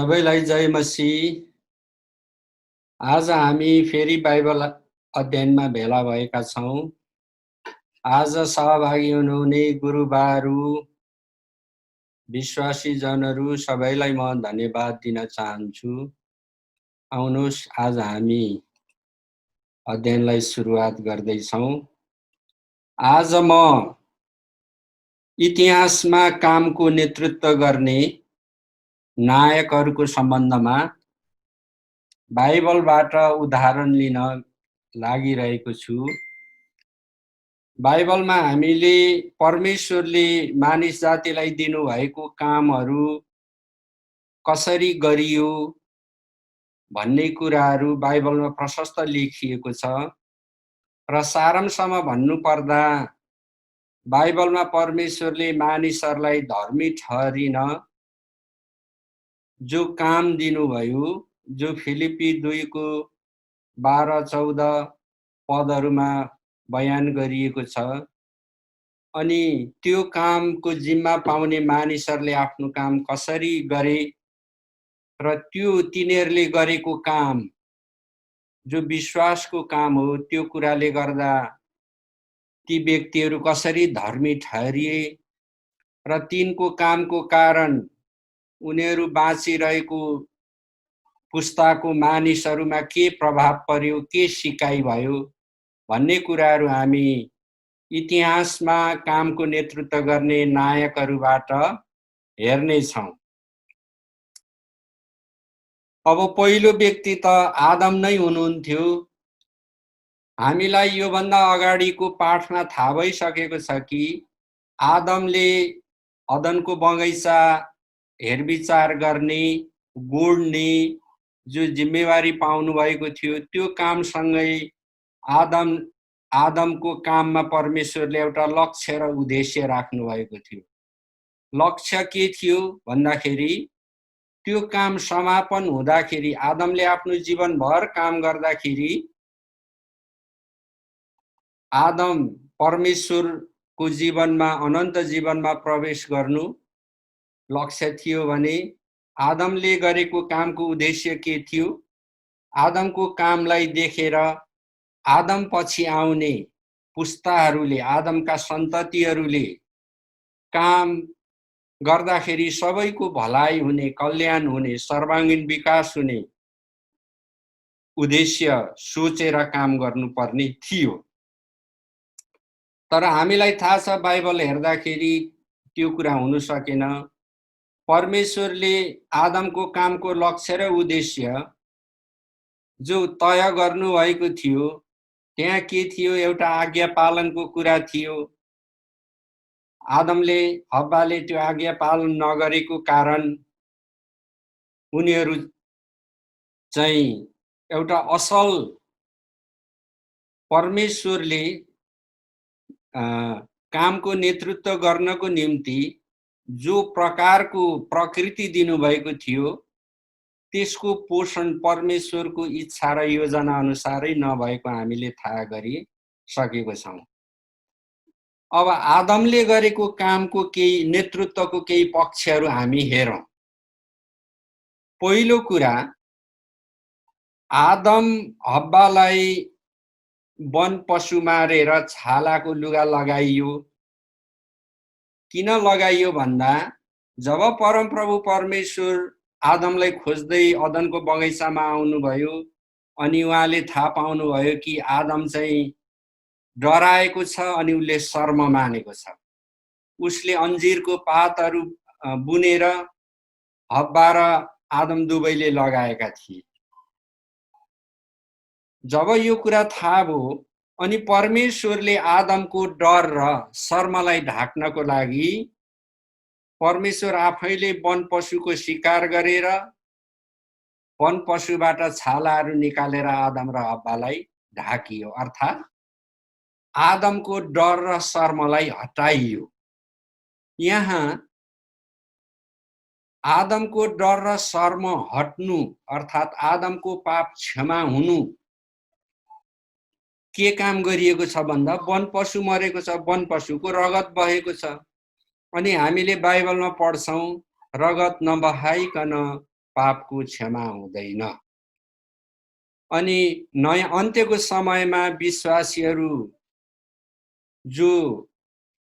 सबैलाई जय मसीह। आज हामी फेरि बाइबल अध्ययनमा भेला भएका छौँ। आज सहभागी हुनुहुने गुरुबाहरू, विश्वासी जनहरू सबैलाई म धन्यवाद दिन चाहन्छु। आउनुहोस् आज हामी अध्ययनलाई सुरुवात गर्दैछौँ। आज म इतिहासमा कामको नेतृत्व गर्ने नायकहरूको सम्बन्धमा बाइबलबाट उदाहरण लिन लागिरहेको छु। बाइबलमा हामीले परमेश्वरले मानिस जातिलाई दिनुभएको कामहरू कसरी गरियो भन्ने कुराहरू बाइबलमा प्रशस्त लेखिएको छ। र सारांशमा भन्नुपर्दा बाइबलमा परमेश्वरले मानिसहरूलाई धर्मी ठहरिन जो काम दिनुभयो, जो फिलिपी 2 को 12-14 पदहरूमा बयान गरिएको छ। अनि त्यो कामको जिम्मा पाउने मानिसहरूले आफ्नो काम कसरी गरे र त्यो तिनीहरूले गरेको काम जो विश्वासको काम हो, त्यो कुराले गर्दा ती व्यक्तिहरू कसरी धर्मी ठहरिए र तिनको कामको कारण उनीहरू बाँचिरहेको पुस्ताको मानिसहरूमा के प्रभाव पर्यो, के सिकाइ भयो भन्ने कुराहरू हामी इतिहासमा कामको नेतृत्व गर्ने नायकहरूबाट हेर्नेछौँ। अब पहिलो व्यक्ति त आदम नै हुनुहुन्थ्यो। हामीलाई योभन्दा अगाडिको पाठमा थाहा भइसकेको छ कि आदमले अदनको बगैँचा हेरविचार गर्ने, गोड्ने जो जिम्मेवारी पाउनु भएको थियो, त्यो कामसँगै आदमको काममा परमेश्वरले एउटा लक्ष्य र उद्देश्य राख्नु भएको थियो। लक्ष्य के थियो भन्दाखेरि त्यो काम समापन हुँदाखेरि आदमले आफ्नो जीवनभर काम गर्दाखेरि आदम परमेश्वरको जीवनमा, अनन्त जीवनमा प्रवेश गर्नु लक्ष्य थियो भने आदमले गरेको कामको उद्देश्य के थियो? आदमको कामलाई देखेर आदम पछि आउने पुस्ताहरूले, आदमका सन्ततिहरूले काम गर्दाखेरि सबैको भलाइ हुने, कल्याण हुने, सर्वाङ्गीण विकास हुने उद्देश्य सोचेर काम गर्नुपर्ने थियो। तर हामीलाई थाहा छ बाइबल हेर्दाखेरि त्यो कुरा हुन सकेन। परमेश्वरले आदमको कामको लक्ष्य र उद्देश्य जो तय गर्नुभएको थियो, त्यहाँ के थियो? एउटा आज्ञा पालनको कुरा थियो। आदमले, हव्वाले त्यो आज्ञा पालन नगरेको कारण उनीहरू चाहिँ एउटा असल परमेश्वरले कामको नेतृत्व गर्नको निम्ति जो प्रकारको प्रकृति दिनुभएको थियो, त्यसको पोषण परमेश्वरको इच्छा र योजना अनुसारै नभएको हामीले थाहा गरिसकेको छौँ। अब आदमले गरेको कामको केही नेतृत्वको केही पक्षहरू हामी हेरौँ। पहिलो कुरा, आदम हव्वालाई वन पशु मारेर छालाको लुगा लगाइयो। किन लगाइयो भन्दा जब परमप्रभु परमेश्वर आदमलाई खोज्दै अदनको बगैँचामा आउनुभयो अनि उहाँले थाहा पाउनुभयो कि आदम चाहिँ डराएको छ अनि उसले शर्म मानेको छ। उसले अन्जिरको पातहरू बुनेर हव्वा र आदम दुवैले लगाएका थिए। जब यो कुरा थाहा भयो अनि परमेश्वरले आदमको डर र शर्मलाई ढाक्नको लागि परमेश्वर आफैले वन पशुको शिकार गरेर वन पशुबाट छालाहरू निकालेर आदम र हव्वालाई ढाकियो, अर्थात् आदमको डर र शर्मलाई हटाइयो। यहाँ आदमको डर र शर्म हट्नु अर्थात् आदमको पाप क्षमा हुनु के काम गरिएको छ भन्दा वन पशु मरेको छ, वन पशुको रगत बहेको छ। अनि हामीले बाइबलमा पढ्छौँ, रगत नबहाइकन पापको क्षमा हुँदैन। अनि नयाँ अन्त्यको समयमा विश्वासीहरू जो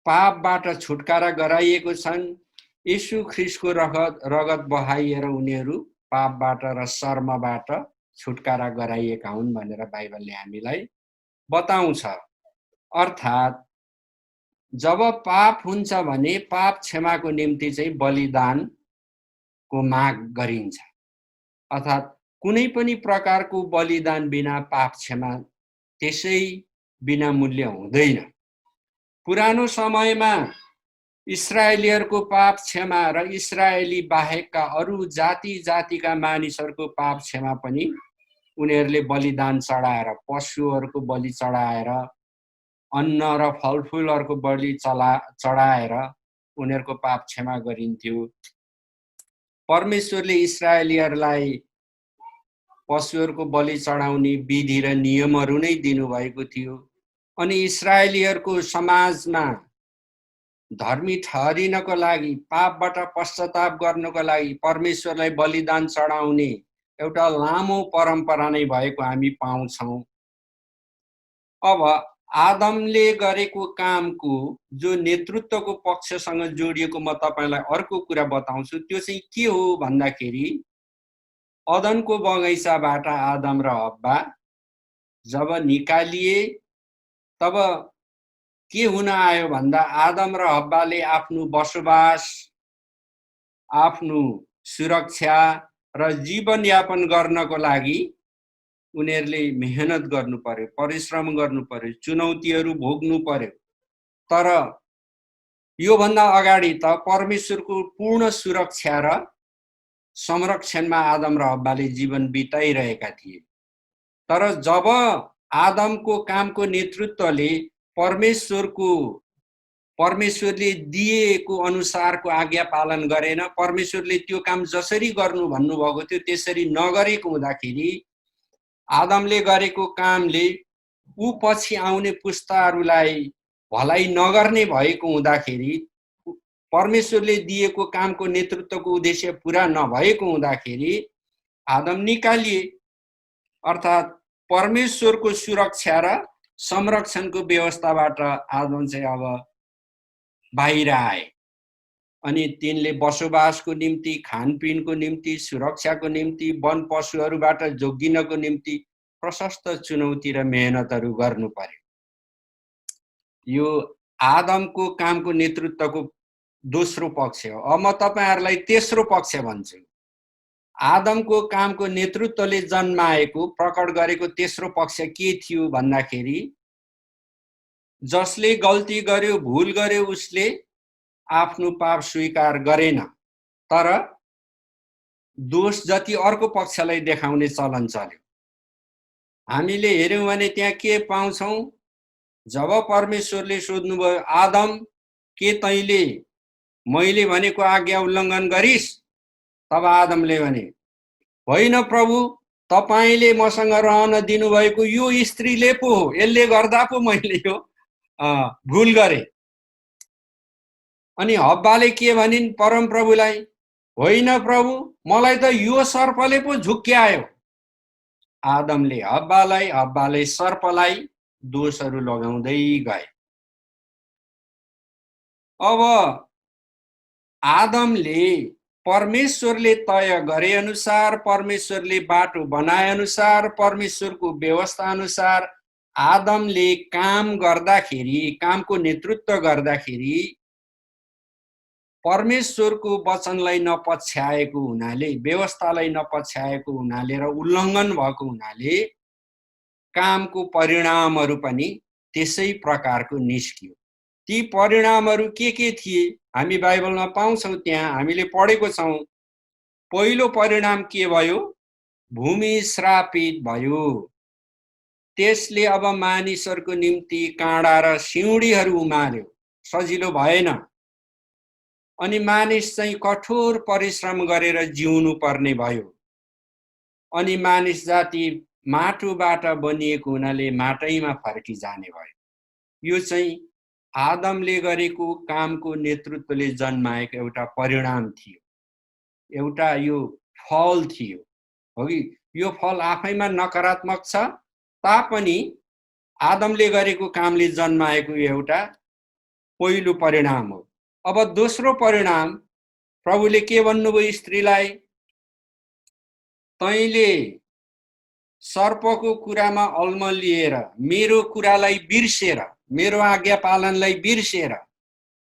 पापबाट छुटकारा गराइएको छन्, यीशु ख्रीष्टको रगत बहाइएर उनीहरू पापबाट र शर्मबाट छुटकारा गराइएका हुन् भनेर बाइबलले हामीलाई बताउँछ। अर्थात् जब पाप हुन्छ भने पाप क्षमाको निम्ति चाहिँ बलिदानको माग गरिन्छ। अर्थात् कुनै पनि प्रकारको बलिदान बिना पाप क्षमा त्यसै बिना मूल्य हुँदैन। पुरानो समयमा इस्राएलीहरूको पाप क्षमा र इस्राएली बाहेकका अरू जाति जातिका मानिसहरूको पाप क्षमा पनि उनीहरूले बलिदान चढाएर, पशुहरूको बलि चढाएर, अन्न र फलफुलहरूको बलि चढाएर उनीहरूको पाप क्षमा गरिन्थ्यो। परमेश्वरले इस्राएलीहरूलाई पशुहरूको बलि चढाउने विधि र नियमहरू नै दिनुभएको थियो। अनि इस्राएलीहरूको समाजमा धर्मी ठहरिनको लागि, पापबाट पश्चाताप गर्नको लागि परमेश्वरलाई बलिदान चढाउने एउटा लामो परम्परा नै भएको हामी पाउँछौँ। अब आदमले गरेको कामको जो नेतृत्वको पक्षसँग जोडिएको म तपाईलाई अर्को कुरा बताउँछु। त्यो चाहिँ के हो भन्दाखेरि, अदनको बगैँचाबाट आदम र हव्वा जब निकालिए तब के हुन आयो भन्दा आदम र हव्वाले आफ्नो बसोबास, आफ्नो सुरक्षा र जीवनयापन गर्नको लागि उनीहरूले मेहनत गर्नु पर्यो, परिश्रम गर्नु पर्यो, चुनौतीहरू भोग्नु पर्यो। तर योभन्दा अगाडि त परमेश्वरको पूर्ण सुरक्षा र संरक्षणमा आदम र हव्वाले जीवन बिताइरहेका थिए। तर जब आदमको कामको नेतृत्वले परमेश्वरले दिएको अनुसारको आज्ञा पालन गरेन, परमेश्वरले त्यो काम जसरी गर्नु भन्नुभएको थियो त्यसरी नगरेको हुँदाखेरि आदमले गरेको कामले ऊ पछि आउने पुस्ताहरूलाई भलाइ नगर्ने भएको हुँदाखेरि, परमेश्वरले दिएको कामको नेतृत्वको उद्देश्य पूरा नभएको हुँदाखेरि आदम निकालिए। अर्थात् परमेश्वरको सुरक्षा र संरक्षणको व्यवस्थाबाट आदम चाहिँ अब बाहिर आए। अनि तिनले बसोबासको निम्ति, खानपिनको निम्ति, सुरक्षाको निम्ति, वन पशुहरूबाट जोगिनको निम्ति प्रशस्त चुनौती र मेहनतहरू गर्नु पर्यो। यो आदमको कामको नेतृत्वको दोस्रो पक्ष हो। अब म तपाईहरुलाई तेस्रो पक्ष भन्छु। आदमको कामको नेतृत्वले जन्माएको, प्रकट गरेको तेस्रो पक्ष के थियो भन्दाखेरि, जसले गल्ती गर्यो, भूल गर्यो, उसले आफ्नो पाप स्वीकार गरेन, तर दोष जति अर्को पक्षलाई देखाउने चलन चल्यो। हामीले हेर्यौं भने त्यहाँ के पाउँछौं? जब परमेश्वरले सोध्नुभयो, आदम के तैले मैले भनेको आज्ञा उल्लङ्घन गरिस्? तब आदमले भने, होइन प्रभु, तपाईले मसँग रहन दिनुभएको यो स्त्रीले पो हो, यसले गर्दा पो मैले यो भूल गरे। अनि हव्वाले के भनिन् परम प्रभुलाई? होइन प्रभु, मलाई त यो सर्पले पो झुक्क्यायो। आदमले हव्वालाई, हव्वाले सर्पलाई दोषहरू लगाउँदै गए। अब आदमले परमेश्वरले तय गरे अनुसार, परमेश्वरले बाटो बनाए अनुसार, परमेश्वरको व्यवस्था अनुसार आदमले काम गर्दाखेरि, कामको नेतृत्व गर्दाखेरि परमेश्वरको वचनलाई नपछ्याएको हुनाले, व्यवस्थालाई नपछ्याएको हुनाले र उल्लङ्घन भएको हुनाले कामको परिणामहरू पनि त्यसै प्रकारको निस्कियो। ती परिणामहरू के थिए? हामी बाइबलमा पाउँछौं, त्यहाँ हामीले पढेको छौं। पहिलो परिणाम के भयो? भूमि श्रापित भयो। त्यसले अब मानिसहरूको निम्ति काँडा र सिउँडीहरू उमाल्यो, सजिलो भएन। अनि मानिस चाहिँ कठोर परिश्रम गरेर जिउनु पर्ने भयो। अनि मानिस जाति माटोबाट बनिएको हुनाले माटैमा फर्किजाने भयो। यो चाहिँ आदमले गरेको कामको नेतृत्वले जन्माएको एउटा परिणाम थियो। एउटा यो फल थियो हो कि यो फल आफैमा नकारात्मक छ तापनि आदमले गरेको कामले जन्माएको एउटा पहिलो परिणाम हो। अब दोस्रो परिणाम प्रभुले के भन्नुभयो स्त्रीलाई, तैँले सर्पको कुरामा अल्मलिएर मेरो कुरालाई बिर्सेर, मेरो आज्ञा पालनलाई बिर्सेर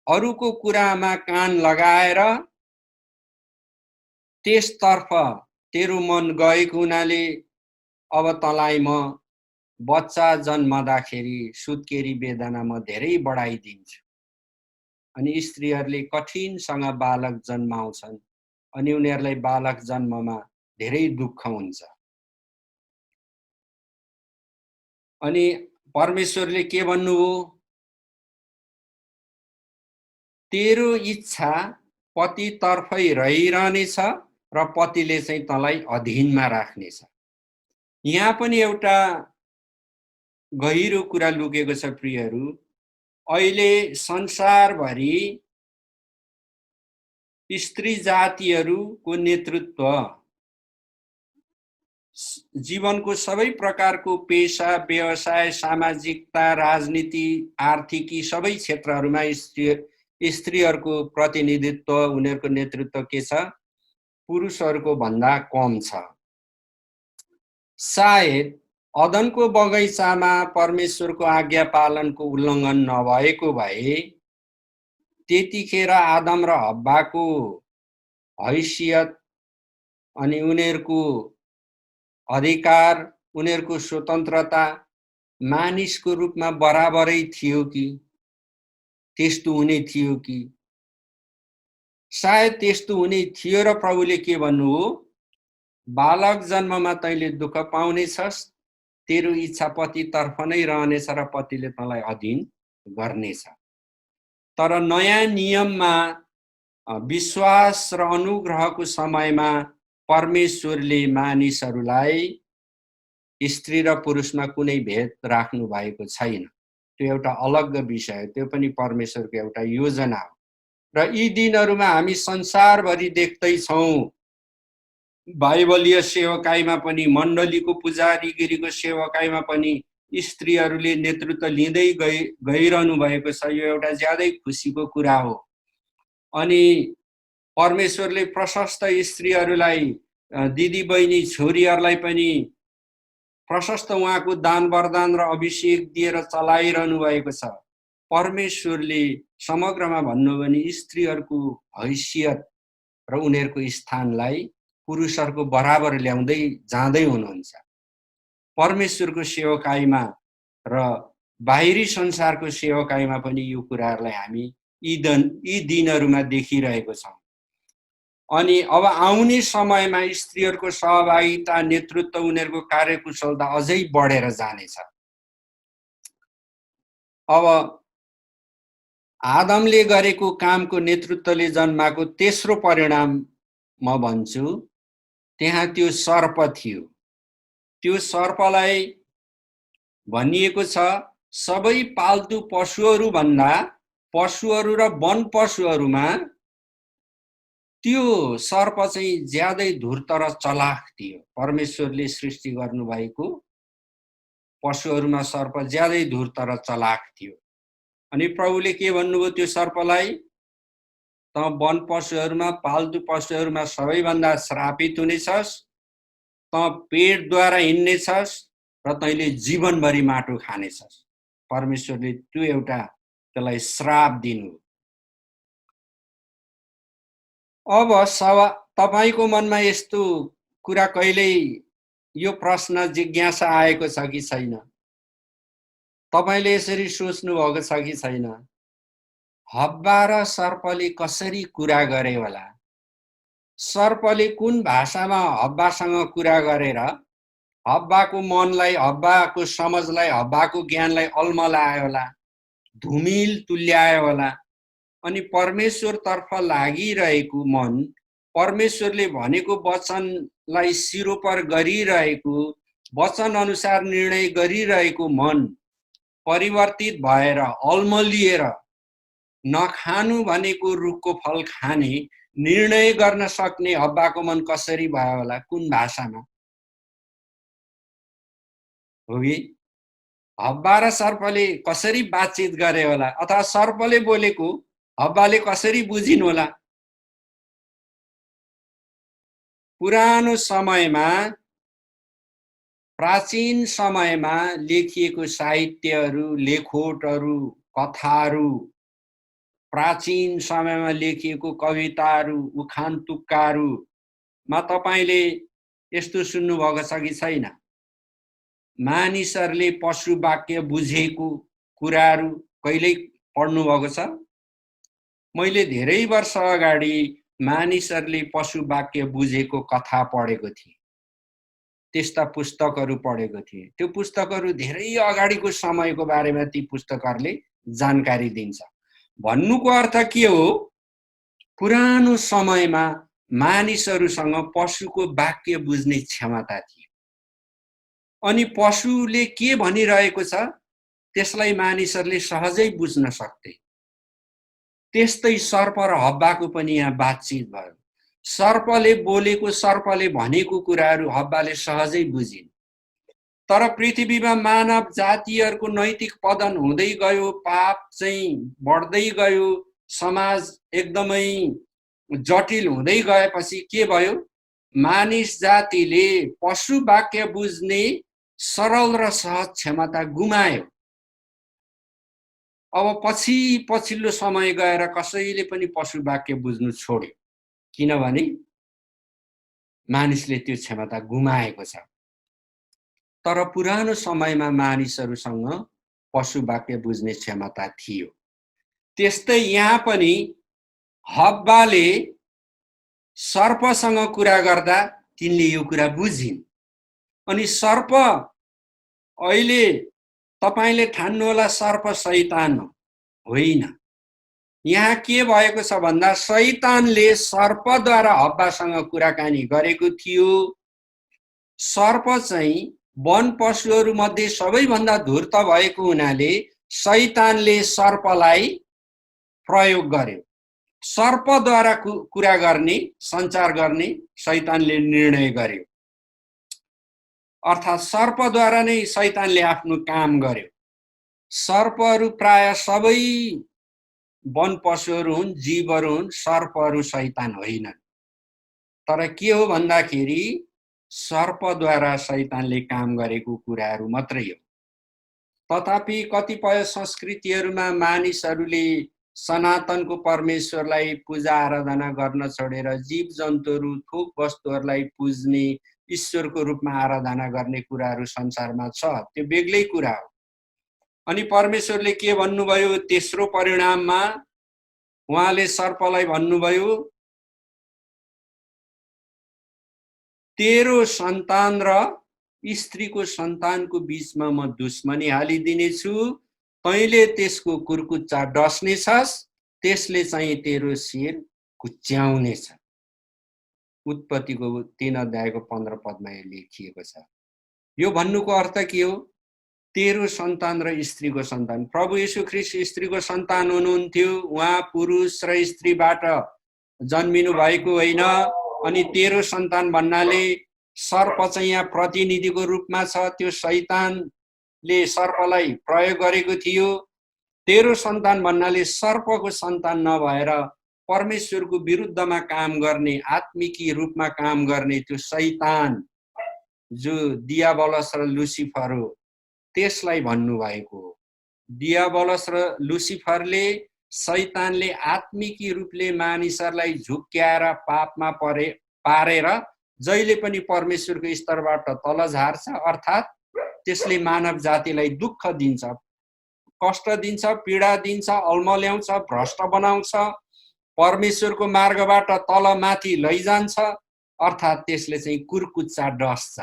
अरूको कुरामा कान लगाएर त्यसतर्फ तेरो मन गएको हुनाले अब तँलाई म बच्चा जन्मदाखेरि सुत्केरी वेदना म धेरै बढाइदिन्छु। अनि स्त्रीहरूले कठिनसँग बालक जन्माउँछन् अनि उनीहरूलाई बालक जन्ममा धेरै दुःख हुन्छ। अनि परमेश्वरले के भन्नुभयो, तेरो इच्छा पतितर्फै रहिरहनेछ र पतिले चाहिँ तँलाई अधीनमा राख्नेछ। यहाँ पनि एउटा गहिरो कुरा लुकेको छ प्रियहरू। अहिले संसारभरि स्त्री जातिहरूको नेतृत्व, जीवनको सबै प्रकारको पेशा, व्यवसाय, सामाजिकता, राजनीति, आर्थिकी सबै क्षेत्रहरूमा स्त्रीहरूको प्रतिनिधित्व, उनीहरूको नेतृत्व के छ, पुरुषहरूको भन्दा कम छ। सायद अदनको बगैँचामा परमेश्वरको आज्ञा पालनको उल्लङ्घन नभएको भए त्यतिखेर आदम र हब्बाको हैसियत अनि उनीहरूको अधिकार, उनीहरूको स्वतन्त्रता मानिसको रूपमा बराबरै थियो कि त्यस्तो हुने थियो कि? सायद त्यस्तो हुने थियो र प्रभुले के भन्नु हो, बालक जन्ममा तैँले दुःख पाउनेछस्, तेरो इच्छा पतितर्फ नै रहनेछ र पतिले तँलाई अधीन गर्नेछ। तर नयाँ नियममा विश्वास र अनुग्रहको समयमा परमेश्वरले मानिसहरूलाई स्त्री र पुरुषमा कुनै भेद राख्नु भएको छैन। त्यो एउटा अलग विषय, त्यो पनि परमेश्वरको एउटा योजना हो। र यी दिनहरूमा हामी संसारभरि देख्दैछौँ, बाइबलीय सेवकाईमा पनि, मण्डलीको पुजारीगिरीको सेवकाईमा पनि स्त्रीहरूले नेतृत्व लिँदै गइरहनु भएको छ। यो एउटा ज्यादै खुसीको कुरा हो। अनि परमेश्वरले प्रशस्त स्त्रीहरूलाई, दिदी बहिनी छोरीहरूलाई पनि प्रशस्त उहाँको दान वरदान र अभिषेक दिएर चलाइरहनु भएको छ। परमेश्वरले समग्रमा भन्नु भने स्त्रीहरूको हैसियत र उनीहरूको स्थानलाई पुरुषहरूको बराबर ल्याउँदै जाँदै हुनुहुन्छ। परमेश्वरको सेवकाईमा र बाहिरी संसारको सेवकाईमा पनि यो कुराहरूलाई हामी यी दिनहरूमा देखिरहेको छौँ। अनि अब आउने समयमा स्त्रीहरूको सहभागिता, नेतृत्व, उनीहरूको कार्यकुशलता अझै बढेर जानेछ। अब आदमले गरेको कामको नेतृत्वले जन्माको तेस्रो परिणाम म भन्छु, त्यहाँ त्यो सर्प थियो। त्यो सर्पलाई भनिएको छ, सबै पाल्तु पशुहरू भन्दा पशुहरू र वन पशुहरूमा त्यो सर्प चाहिँ ज्यादै धूर्त र चलाख थियो। परमेश्वरले सृष्टि गर्नुभएको पशुहरूमा सर्प ज्यादै धूर्त र चलाख थियो। अनि प्रभुले के भन्नुभयो त्यो सर्पलाई, त वन पशुहरूमा, पाल्तु पशुहरूमा सबैभन्दा श्रापित हुनेछस्, त पेटद्वारा हिँड्नेछस् र तैँले जीवनभरि माटो खानेछस्। परमेश्वरले त्यो एउटा त्यसलाई श्राप दिनु। अब तपाईको मनमा यस्तो कुरा कहिल्यै यो प्रश्न जिज्ञासा आएको छ कि छैन? तपाईले यसरी सोच्नु भएको छ कि छैन? हब्बा र सर्पले कसरी कुरा गरे होला? सर्पले कुन भाषामा हब्बासँग कुरा गरेर हब्बाको मनलाई, हब्बाको समझलाई, हब्बाको ज्ञानलाई अल्मलायो होला, धुमिल तुल्यायो होला। अनि परमेश्वरतर्फ लागिरहेको मन, परमेश्वरले भनेको वचनलाई सिरोपर गरिरहेको, वचन अनुसार निर्णय गरिरहेको मन परिवर्तित भएर अल्मलिएर नखानु भनेको रुखको फल खाने निर्णय गर्न सक्ने हब्बाको मन कसरी भयो होला, कुन भाषामा? हो कि हब्बा र सर्पले कसरी बातचित गरे होला, अथवा सर्पले बोलेको हब्बाले कसरी बुझिन् होला? पुरानो समयमा, प्राचीन समयमा लेखिएको साहित्यहरू, लेखोटहरू, कथाहरू, प्राचीन समयमा लेखिएको कविताहरू, उखान तुक्काहरूमा तपाईले यस्तो सुन्नुभएको छ कि छैन? मानिसहरूले पशु वाक्य बुझेको कुराहरू कहिल्यै पढ्नुभएको छ? मैले धेरै वर्ष अगाडि मानिसहरूले पशु वाक्य बुझेको कथा पढेको थिएँ। त्यस्ता पुस्तकहरू पढेको थिएँ। त्यो पुस्तकहरू धेरै अगाडिको समयको बारेमा ती पुस्तकहरूले जानकारी दिन्छ। भन्नुको अर्थ के हो? पुरानो समयमा मानिसहरूसँग पशुको वाक्य बुझ्ने क्षमता थियो। अनि पशुले के भनिरहेको छ त्यसलाई मानिसहरूले सहजै बुझ्न सक्थे। त्यस्तै सर्प र हब्बाको पनि यहाँ बातचित भयो। सर्पले बोलेको, सर्पले भनेको कुराहरू हब्बाले सहजै बुझिन्। तर पृथ्वीमा मानव जातिहरूको नैतिक पतन हुँदै गयो, पाप चाहिँ बढ्दै गयो, समाज एकदमै जटिल हुँदै गएपछि के भयो? मानिस जातिले पशु वाक्य बुझ्ने सरल र सहज क्षमता गुमायो। अब पछिल्लो समय गएर कसैले पनि पशु वाक्य बुझ्नु छोड्यो, किनभने मानिसले त्यो क्षमता गुमाएको छ। तर पुरानो समयमा मानिसहरूसँग पशु वाक्य बुझ्ने क्षमता थियो। त्यस्तै यहाँ पनि हब्बाले सर्पसँग कुरा गर्दा तिनले यो कुरा बुझिन्। अनि सर्प, अहिले तपाईले ठान्नुहोला सर्प शैतान होइन। यहाँ के भएको छ भन्दा शैतानले सर्पद्वारा हब्बासँग कुराकानी गरेको थियो। सर्प चाहिँ वन पशुहरू मध्ये सबैभन्दा धूर्त भएको हुनाले शैतानले सर्पलाई प्रयोग गर्यो। सर्पद्वारा कुरा गर्ने, सञ्चार गर्ने शैतानले निर्णय गर्यो। अर्थात् सर्पद्वारा नै शैतानले आफ्नो काम गर्यो। सर्पहरू प्राय सबै वन पशुहरू हुन्, जीवहरू हुन्, सर्पहरू शैतान होइनन्। तर के हो भन्दाखेरि सर्पद्वारा शैतानले काम गरेको कुराहरू मात्रै हो। तथापि कतिपय संस्कृतिहरूमा मानिसहरूले सनातनको परमेश्वरलाई पूजा आराधना गर्न छोडेर जीव जन्तुहरू, थोक वस्तुहरूलाई पुज्ने, ईश्वरको रूपमा आराधना गर्ने कुराहरू संसारमा छ। त्यो बेग्लै कुरा हो। अनि परमेश्वरले के भन्नुभयो? तेस्रो परिणाममा उहाँले सर्पलाई भन्नुभयो, तेरो सन्तान र स्त्रीको सन्तानको बीचमा म दुश्मनी हालिदिनेछु, तैले त्यसको कुर्कुच्चा डस्नेछस्, त्यसले चाहिँ तेरो शिर कुच्याउनेछ। उत्पत्तिको 3 अध्यायको 15 पदमा यो लेखिएको छ। यो भन्नुको अर्थ के हो? तेरो सन्तान र स्त्रीको सन्तान। प्रभु येशू ख्रीष्ट स्त्रीको सन्तान हुनुहुन्थ्यो। उहाँ पुरुष र स्त्रीबाट जन्मिनु भएको होइन। अनि तेरो सन्तान भन्नाले सर्प चाहिँ यहाँ प्रतिनिधिको रूपमा छ। त्यो शैतानले सर्पलाई प्रयोग गरेको थियो। तेरो सन्तान भन्नाले सर्पको सन्तान नभएर परमेश्वरको विरुद्धमा काम गर्ने, आत्मिकी रूपमा काम गर्ने त्यो शैतान जो दियाबलस र लुसिफर हो, त्यसलाई भन्नुभएको हो। दियाबलस र लुसिफरले, शैतानले आत्मिकी रूपले मानिसहरूलाई झुक्क्याएर पापमा पारेर जहिले पनि परमेश्वरको स्तरबाट तल झार्छ। अर्थात् त्यसले मानव जातिलाई दुःख दिन्छ, कष्ट दिन्छ, पीडा दिन्छ, अल्मल्याउँछ, भ्रष्ट बनाउँछ, परमेश्वरको मार्गबाट तल माथि लैजान्छ। अर्थात् त्यसले चाहिँ कुर्कुच्चा डस्छ।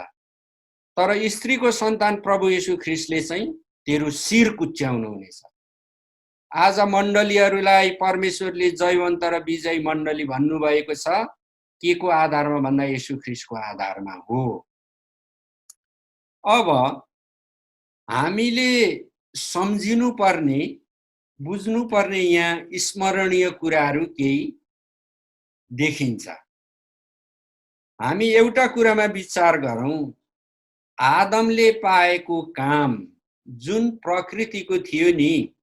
तर स्त्रीको सन्तान प्रभु येशू ख्रीष्टले चाहिँ तेरो शिर कुच्याउनु हुनेछ। आज मण्डलीहरूलाई परमेश्वरले जयवन्त र विजयी मण्डली भन्नुभएको छ। के को आधारमा भन्दा येशू ख्रीष्टको आधारमा हो। अब हामीले सम्झिनु पर्ने, बुझ्नु पर्ने यहाँ स्मरणीय कुराहरू केही देखिन्छ। हामी एउटा कुरामा विचार गरौँ, आदमले पाएको काम जुन प्रकृतिको थियो नि,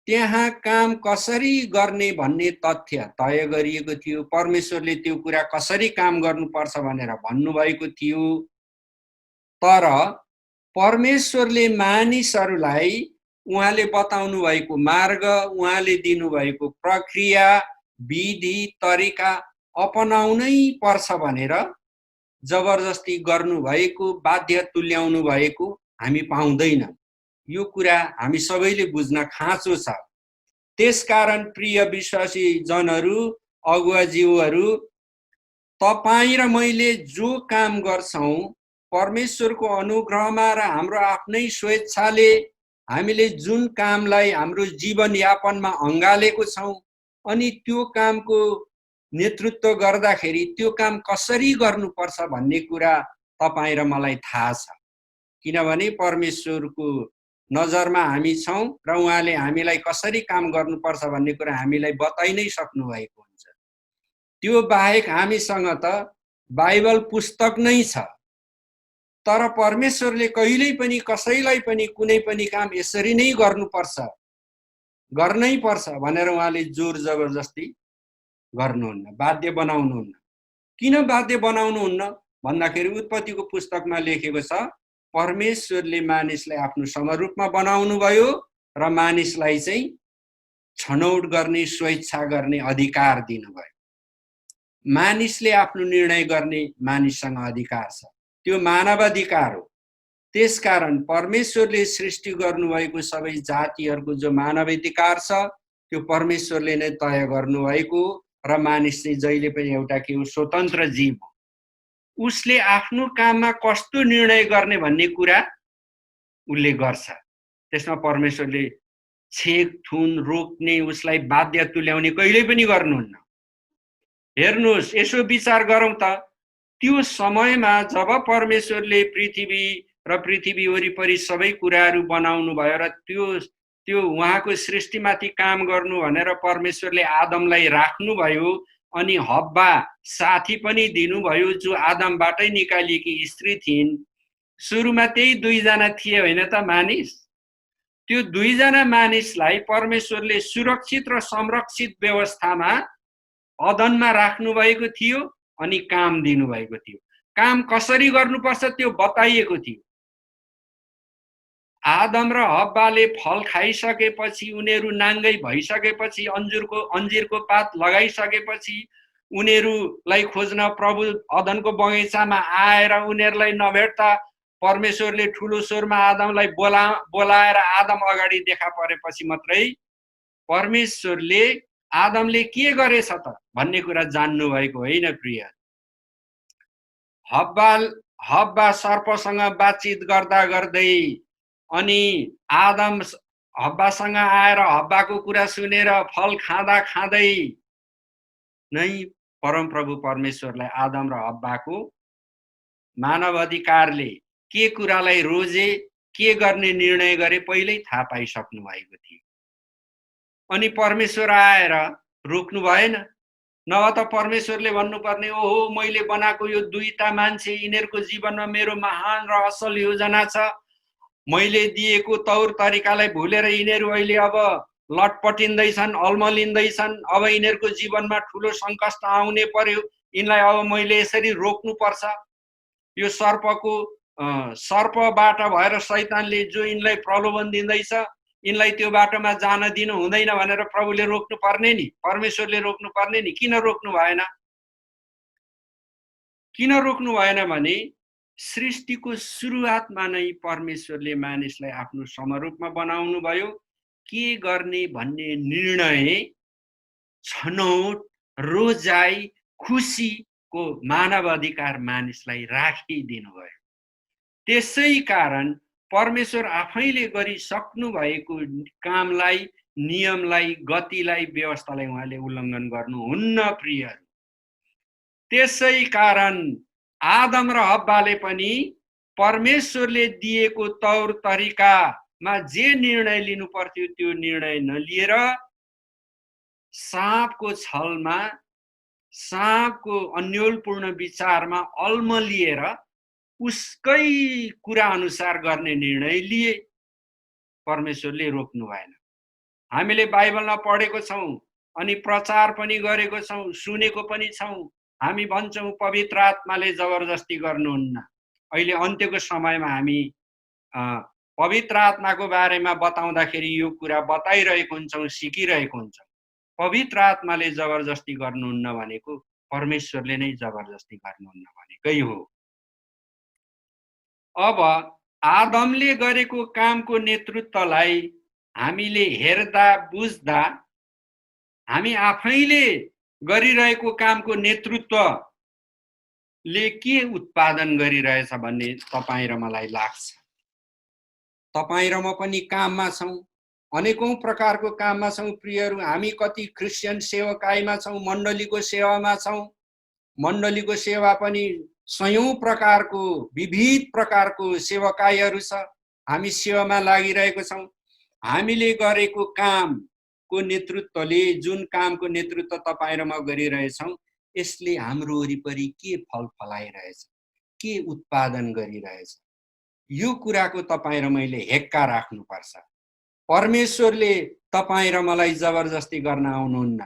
त्यहाँ काम कसरी गर्ने भन्ने तथ्य तय गरिएको थियो। परमेश्वरले त्यो कुरा कसरी काम गर्नुपर्छ भनेर भन्नुभएको थियो। तर परमेश्वरले मानिसहरूलाई उहाँले बताउनु भएको मार्ग, उहाँले दिनुभएको प्रक्रिया, विधि, तरिका अपनाउनै पर्छ भनेर जबरजस्ती गर्नुभएको, बाध्य तुल्याउनु भएको हामी पाउँदैनौँ। यो कुरा हामी सबैले बुझ्न खाँचो छ। त्यसकारण प्रिय विश्वासी जनहरू, अगुवाज्यूहरू, तपाईँ र मैले जो काम गर्छौँ, परमेश्वरको अनुग्रहमा र हाम्रो आफ्नै स्वेच्छाले हामीले जुन कामलाई हाम्रो जीवनयापनमा अँगालेको छौँ, अनि त्यो कामको नेतृत्व गर्दाखेरि त्यो काम कसरी गर्नुपर्छ भन्ने कुरा तपाईँ र मलाई थाहा छ। किनभने परमेश्वरको नजरमा हामी छौँ र उहाँले हामीलाई कसरी काम गर्नुपर्छ भन्ने कुरा हामीलाई बताइ नै सक्नु भएको हुन्छ। त्यो बाहेक हामीसँग त बाइबल पुस्तक नै छ। तर परमेश्वरले कहिल्यै पनि कसैलाई पनि कुनै पनि काम यसरी नै गर्नुपर्छ, गर्नै पर्छ भनेर उहाँले जोर जबरजस्ती गर्नुहुन्न, बाध्य बनाउनुहुन्न। किन बाध्य बनाउनुहुन्न भन्दाखेरि उत्पत्तिको पुस्तकमा लेखेको छ, परमेश्वरले मानिसलाई आफ्नो समरूपमा बनाउनु भयो र मानिसलाई चाहिँ छनौट गर्ने, स्वेच्छा गर्ने अधिकार दिनुभयो। मानिसले आफ्नो निर्णय गर्ने मानिससँग अधिकार छ, त्यो मानवाधिकार हो। त्यसकारण परमेश्वरले सृष्टि गर्नुभएको सबै जातिहरूको जो मानवाधिकार छ, त्यो परमेश्वरले नै तय गर्नुभएको र मानिस चाहिँ जहिले पनि एउटा के हो, स्वतन्त्र जीव हो। उसले आफ्नो काममा कस्तो निर्णय गर्ने भन्ने कुरा उसले गर्छ। त्यसमा परमेश्वरले छेक थुन रोक्ने, उसलाई बाध्य तुल्याउने कहिल्यै पनि गर्नुहुन्न। हेर्नुहोस्, यसो विचार गरौँ त, त्यो समयमा जब परमेश्वरले पृथ्वी र पृथ्वी वरिपरि सबै कुराहरू बनाउनु भयो र त्यो उहाँको सृष्टिमाथि काम गर्नु भनेर परमेश्वरले आदमलाई राख्नुभयो, अनि हब्बा साथी पनि दिनुभयो जो आदमबाटै निकालिएकी स्त्री थिइन्। सुरुमा त्यही दुईजना थिए होइन त मानिस। त्यो दुईजना मानिसलाई परमेश्वरले सुरक्षित र संरक्षित व्यवस्थामा अदनमा राख्नु भएको थियो अनि काम दिनुभएको थियो। काम कसरी गर्नुपर्छ त्यो बताइएको थियो। आदम र हब्बाले फल खाइसकेपछि, उनीहरू नाङ्गै भइसकेपछि, अन्जिरको पात लगाइसकेपछि, उनीहरूलाई खोज्न प्रभु अदनको बगैँचामा आएर उनीहरूलाई नभेट्दा परमेश्वरले ठुलो स्वरमा आदमलाई बोलाएर आदम अगाडि देखा परेपछि मात्रै परमेश्वरले आदमले के गरेछ त भन्ने कुरा जान्नु भएको होइन। प्रिय, हब्बा सर्पसँग बातचित गर्दा गर्दै अनि आदम हब्बासँग आएर हब्बाको कुरा सुनेर फल खाँदा खाँदै नै परमप्रभु परमेश्वरलाई आदम र हब्बाको मानव अधिकारले के कुरालाई रोजे, के गर्ने निर्णय गरे पहिल्यै थाहा पाइसक्नु भएको थियो। अनि परमेश्वर आएर रोक्नु भएन। नभए त परमेश्वरले भन्नुपर्ने, ओहो मैले बनाएको यो दुईटा मान्छे, यिनीहरूको जीवनमा मेरो महान र असल योजना छ, मैले दिएको तौर तरिकालाई भुलेर यिनीहरू अहिले अब लटपटिँदैछन्, अल्मलिँदैछन्, अब यिनीहरूको जीवनमा ठुलो सङ्कट आउने पर्यो, यिनलाई अब मैले यसरी रोक्नुपर्छ। यो सर्पबाट भएर शैतानले जो यिनलाई प्रलोभन दिँदैछ, यिनलाई त्यो बाटोमा जान दिनु हुँदैन भनेर प्रभुले रोक्नु पर्ने नि, परमेश्वरले रोक्नु पर्ने नि। किन रोक्नु भएन? किन रोक्नु भएन भने सृष्टिको सुरुवातमा नै परमेश्वरले मानिसलाई आफ्नो समरूपमा बनाउनु भयो। के गर्ने भन्ने निर्णय, छनौट, रोजाई, खुसीको मानव अधिकार मानिसलाई राखिदिनु भयो। त्यसै कारण परमेश्वर आफैले गरिसक्नु भएको कामलाई, नियमलाई, गतिलाई, व्यवस्थालाई उहाँले उल्लङ्घन गर्नुहुन्न। प्रियहरू, त्यसै कारण आदम र हब्बाले पनि परमेश्वरले दिएको तौर तरिकामा जे निर्णय लिनु पर्थ्यो त्यो निर्णय नलिएर साँपको छलमा साँपको अन्योलपूर्ण विचारमा अल्मलिएर उसकै कुरा अनुसार गर्ने निर्णय लिए। परमेश्वरले रोक्नु भएन। हामीले बाइबलमा पढेको छौँ अनि प्रचार पनि गरेको छौँ, सुनेको पनि छौँ। हामी भन्छौँ पवित्र आत्माले जबरजस्ती गर्नुहुन्न। अहिले अन्त्यको समयमा हामी पवित्र आत्माको बारेमा बताउँदाखेरि यो कुरा बताइरहेको हुन्छौँ, सिकिरहेको हुन्छौँ। पवित्र आत्माले जबरजस्ती गर्नुहुन्न भनेको परमेश्वरले नै जबरजस्ती गर्नुहुन्न भनेकै हो। अब आदमले गरेको कामको नेतृत्वलाई हामीले हेर्दा बुझ्दा हामी आफैले गरिरहेको कामको नेतृत्वले के उत्पादन गरिरहेछ भन्ने तपाईँ र मलाई लाग्छ। तपाईँ र म पनि काममा छौँ, अनेकौं प्रकारको काममा छौँ प्रियहरू। हामी कति क्रिस्चियन सेवकाईमा छौँ, मण्डलीको सेवामा छौँ। मण्डलीको सेवा पनि सयौं प्रकारको विविध प्रकारको सेवकाईहरू छ। हामी सेवामा लागिरहेको छौँ। हामीले गरेको कामको नेतृत्वले, जुन कामको नेतृत्व तपाईँ र म गरिरहेछौँ, यसले हाम्रो वरिपरि के फल फलाइरहेछ, के उत्पादन गरिरहेछ, यो कुराको तपाईँ र मैले हेक्का राख्नुपर्छ। परमेश्वरले तपाईँ र मलाई जबरजस्ती गर्न आउनुहुन्न।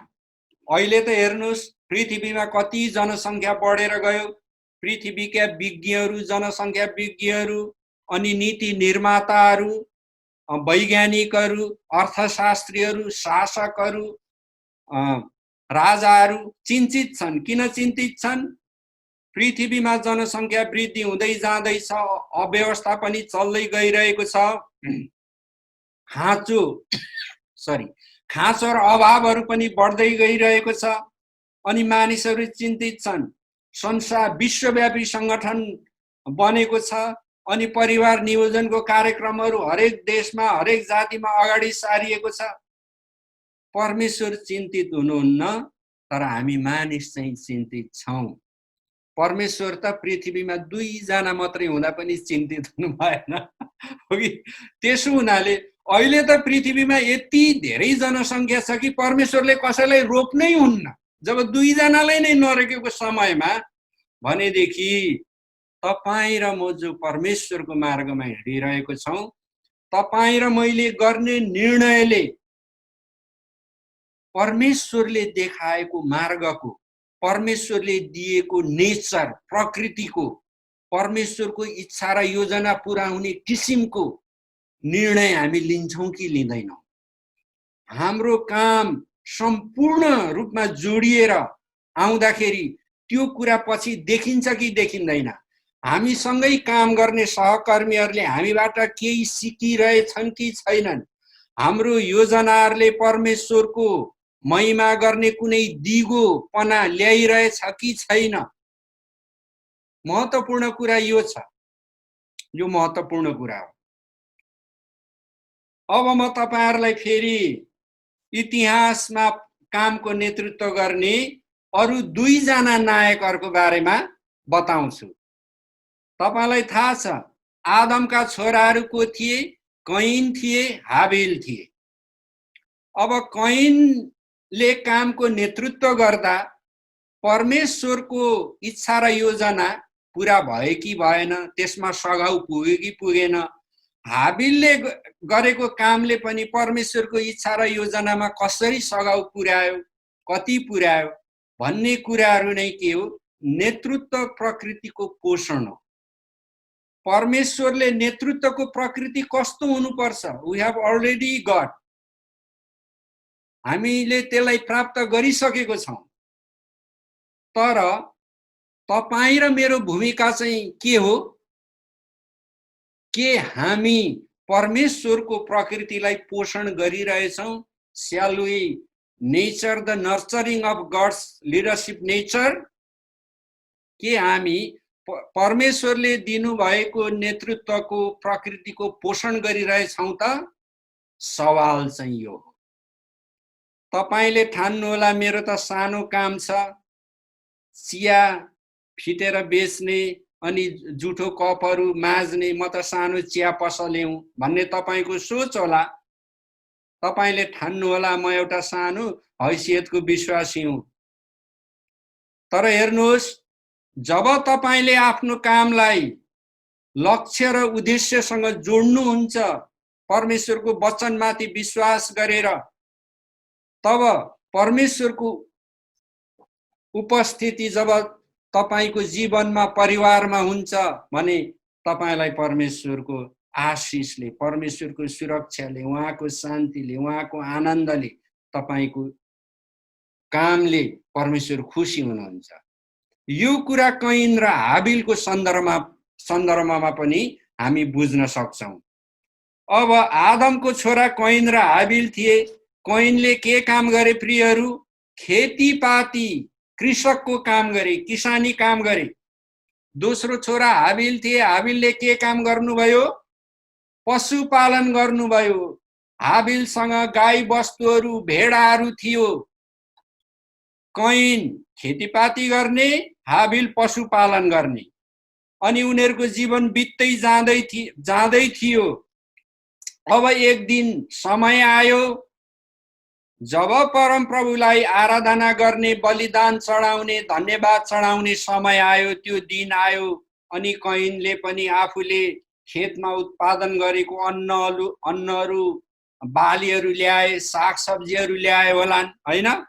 अहिले त हेर्नुहोस्, पृथ्वीमा कति जनसङ्ख्या बढेर गयो। पृथ्वीका विज्ञहरू, जनसङ्ख्या विज्ञहरू, अनि नीति निर्माताहरू, वैज्ञानिकहरू, अर्थशास्त्रीहरू, शासकहरू, राजाहरू चिन्तित छन्। किन चिन्तित छन्? पृथ्वीमा जनसङ्ख्या वृद्धि हुँदै जाँदैछ, अव्यवस्था पनि चल्दै गइरहेको छ। खाँचो र अभावहरू पनि बढ्दै गइरहेको छ। अनि मानिसहरू चिन्तित छन्। संसार विश्वव्यापी संगठन बनेको छ अनि परिवार नियोजनको कार्यक्रमहरू हरेक देशमा, हरेक जातिमा अगाडि सारिएको छ। परमेश्वर चिन्तित हुनुहुन्न, तर हामी मानिस चाहिँ चिन्तित छौँ। परमेश्वर त पृथ्वीमा 2 जना मात्रै हुँदा पनि चिन्तित हुनु भएन हो कि? त्यसो हुनाले अहिले त पृथ्वीमा यति धेरै जनसङ्ख्या छ कि परमेश्वरले कसैलाई रोक्नै हुन्न। जब 2 जनालाई नै नरोकेको समयमा भनेदेखि तपाईँ र म जो परमेश्वरको मार्गमा हिँडिरहेको छौँ, तपाईँ र मैले गर्ने निर्णयले परमेश्वरले देखाएको मार्गको, परमेश्वरले दिएको नेचर, प्रकृतिको, परमेश्वरको इच्छा र योजना पूरा हुने किसिमको निर्णय हामी लिन्छौँ कि लिँदैनौँ? हाम्रो काम सम्पूर्ण रूपमा जोडिएर आउँदाखेरि त्यो कुरा पछि देखिन्छ कि देखिँदैन? हामीसँगै काम गर्ने सहकर्मीहरूले हामीबाट केही सिकिरहेछन् कि छैनन्? हाम्रो योजनाहरूले परमेश्वरको महिमा गर्ने कुनै दिगोपना ल्याइरहेछ कि छैन? महत्त्वपूर्ण कुरा यो छ। यो महत्त्वपूर्ण कुरा हो। अब म तपाईहरुलाई फेरि इतिहासमा कामको नेतृत्व गर्ने अरु 2 जना नायकहरुको बारेमा बताउँछु। तपाईलाई थाहा छ आदमका छोराहरु को थिए? कैन थिए, हाबिल थिए। अब कैनले कामको नेतृत्व गर्दा परमेश्वरको इच्छा र योजना पूरा भयो कि भएन, त्यसमा सघाउ पुग्यो कि पुगेन? हाबिलले गरेको कामले पनि परमेश्वरको इच्छा र योजनामा कसरी सघाउ पुर्यायो, कति पुर्यायो भन्ने कुराहरु नै के हो? नेतृत्व प्रकृतिको पोषण हो। परमेश्वरले नेतृत्वको प्रकृति कस्तो हुनुपर्छ? We have already got. हामीले त्यसलाई प्राप्त गरिसकेको छौं। तर तपाई र मेरो भूमिका चाहिँ के हो? के हामी परमेश्वरको प्रकृतिलाई पोषण गरिरहेछौं? Shall we nurture the nurturing of God's leadership nature? के हामी परमेश्वरले दिनुभएको नेतृत्वको प्रकृतिको पोषण गरिरहेछौं त? सवाल चाहिँ यो हो। तपाईले ठान्नु होला मेरो त सानो काम छ, चिया फिटेर बेच्ने अनि जुठो कपहरु माझ्ने, म त सानो चिया पसले हुँ भन्ने तपाईको सोच होला। तपाईले ठान्नु होला म एउटा सानो हैसियतको विश्वासी हुँ। तर हेर्नुहोस्, जब तपाईले आफ्नो कामलाई लक्ष्य र उद्देश्यसँग जोड्नुहुन्छ, परमेश्वरको वचनमाथि विश्वास गरेर, तब परमेश्वरको उपस्थिति जब तपाईको जीवनमा परिवारमा हुन्छ भने तपाईलाई परमेश्वरको आशिषले, परमेश्वरको सुरक्षाले, उहाँको शान्तिले, उहाँको आनन्दले, तपाईको कामले परमेश्वर खुसी हुनुहुन्छ। यो कुरा कैन र हाबिलको सन्दर्भमा पनि हामी बुझ्न सक्छौं। अब आदमको छोरा कैन र हाबिल थिए। कैनले के काम गरे प्रियहरू? खेतीपाती, कृषकको काम गरे, किसानी काम गरे। दोस्रो छोरा हाबिल थिए। हाबिलले के काम गर्नुभयो? पशुपालन गर्नुभयो। हाबिलसँग गाई बस्तुहरू, भेडाहरू थियो। कैन खेतीपाती गर्ने, हाबिल पशुपालन गर्ने। अनि उनीहरूको जीवन बित्दै जाँदै थियो। अब एक दिन समय आयो जब परमप्रभुलाई आराधना गर्ने, बलिदान चढाउने, धन्यवाद चढाउने समय आयो। त्यो दिन आयो अनि कैनले पनि आफूले खेतमा उत्पादन गरेको अन्नहरू, बालीहरू ल्याए, सागसब्जीहरू ल्याए होलान्, हैन?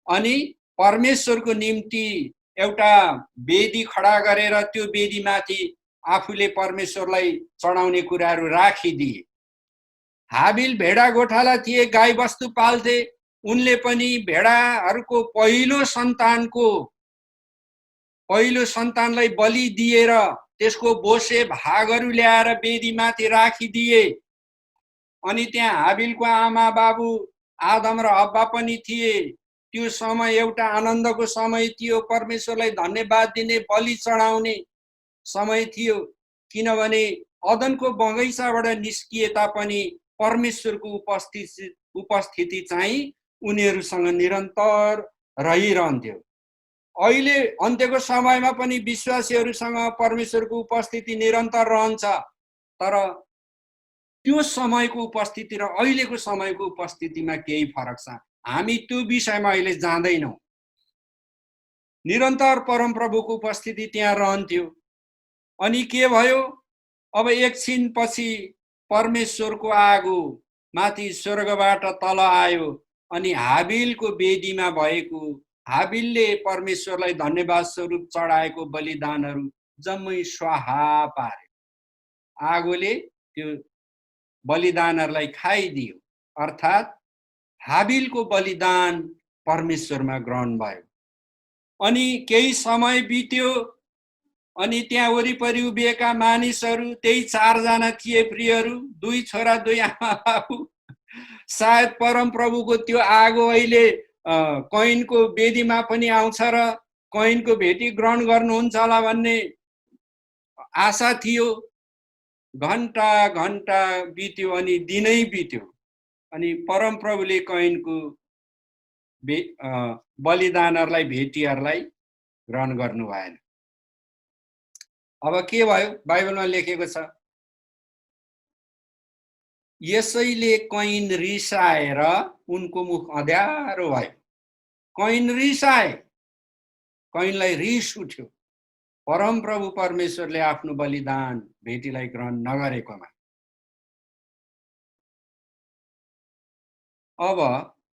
अनि परमेश्वरको निम्ति एउटा वेदी खडा गरेर त्यो वेदीमाथि आफूले परमेश्वरलाई चढाउने कुराहरू राखिदिए। हाबिल भेडा गोठाला थिए, गाई बस्तु पाल्थे। उनले पनि भेडाहरूको पहिलो सन्तानलाई बलि दिएर त्यसको बोसे भागहरू ल्याएर वेदीमाथि राखिदिए। अनि त्यहाँ हाबिलको आमा बाबु आदम र हव्वा पनि थिए। त्यो समय एउटा आनन्दको समय थियो, परमेश्वरलाई धन्यवाद दिने, बलि चढाउने समय थियो। किनभने अदनको बगैँचाबाट निस्किए तापनि परमेश्वरको उपस्थिति चाहिँ उनीहरूसँग निरन्तर रहिरहन्थ्यो। अहिले अन्त्यको समयमा पनि विश्वासीहरूसँग परमेश्वरको उपस्थिति निरन्तर रहन्छ। तर त्यो समयको उपस्थिति र अहिलेको समयको उपस्थितिमा केही फरक छ। हामी त्यो विषयमा अहिले जान्दैनौं। निरन्तर परमप्रभुको उपस्थिति त्यहाँ रहन्थ्यो। अनि के भयो? अब एकछिन पछि परमेश्वरको आगो माथि स्वर्गबाट तल आयो अनि हाबिलको वेदीमा भएको, हाबिलले परमेश्वरलाई धन्यवाद स्वरूप चढाएको बलिदानहरू जम्मै स्वाहा पार्यो। आगोले त्यो बलिदानहरूलाई खाइदियो। अर्थात् हाबिलको बलिदान परमेश्वरमा ग्रहण भयो। अनि केही समय बित्यो अनि त्यहाँ वरिपरि उभिएका मानिसहरू त्यही 4 जना थिए प्रियहरू, 2 छोरा 2 आमा बाबु। सायद परमप्रभुको त्यो आगो अहिले कैनको वेदीमा पनि आउँछ र कैनको भेटी ग्रहण गर्नुहुन्छ होला भन्ने आशा थियो। घण्टा घण्टा बित्यो अनि दिनै बित्यो अनि परमप्रभुले कैनको बलिदानहरूलाई, भेटीहरूलाई ग्रहण गर्नु भएन। अब के भयो? बाइबलमा लेखेको छ, यसैले कैन रिसाएर उनको मुख अँध्यारो भयो। कैन रिसाए, कैनलाई रिस उठ्यो परमप्रभु परमेश्वरले आफ्नो बलिदान भेटीलाई ग्रहण नगरेकोमा। अब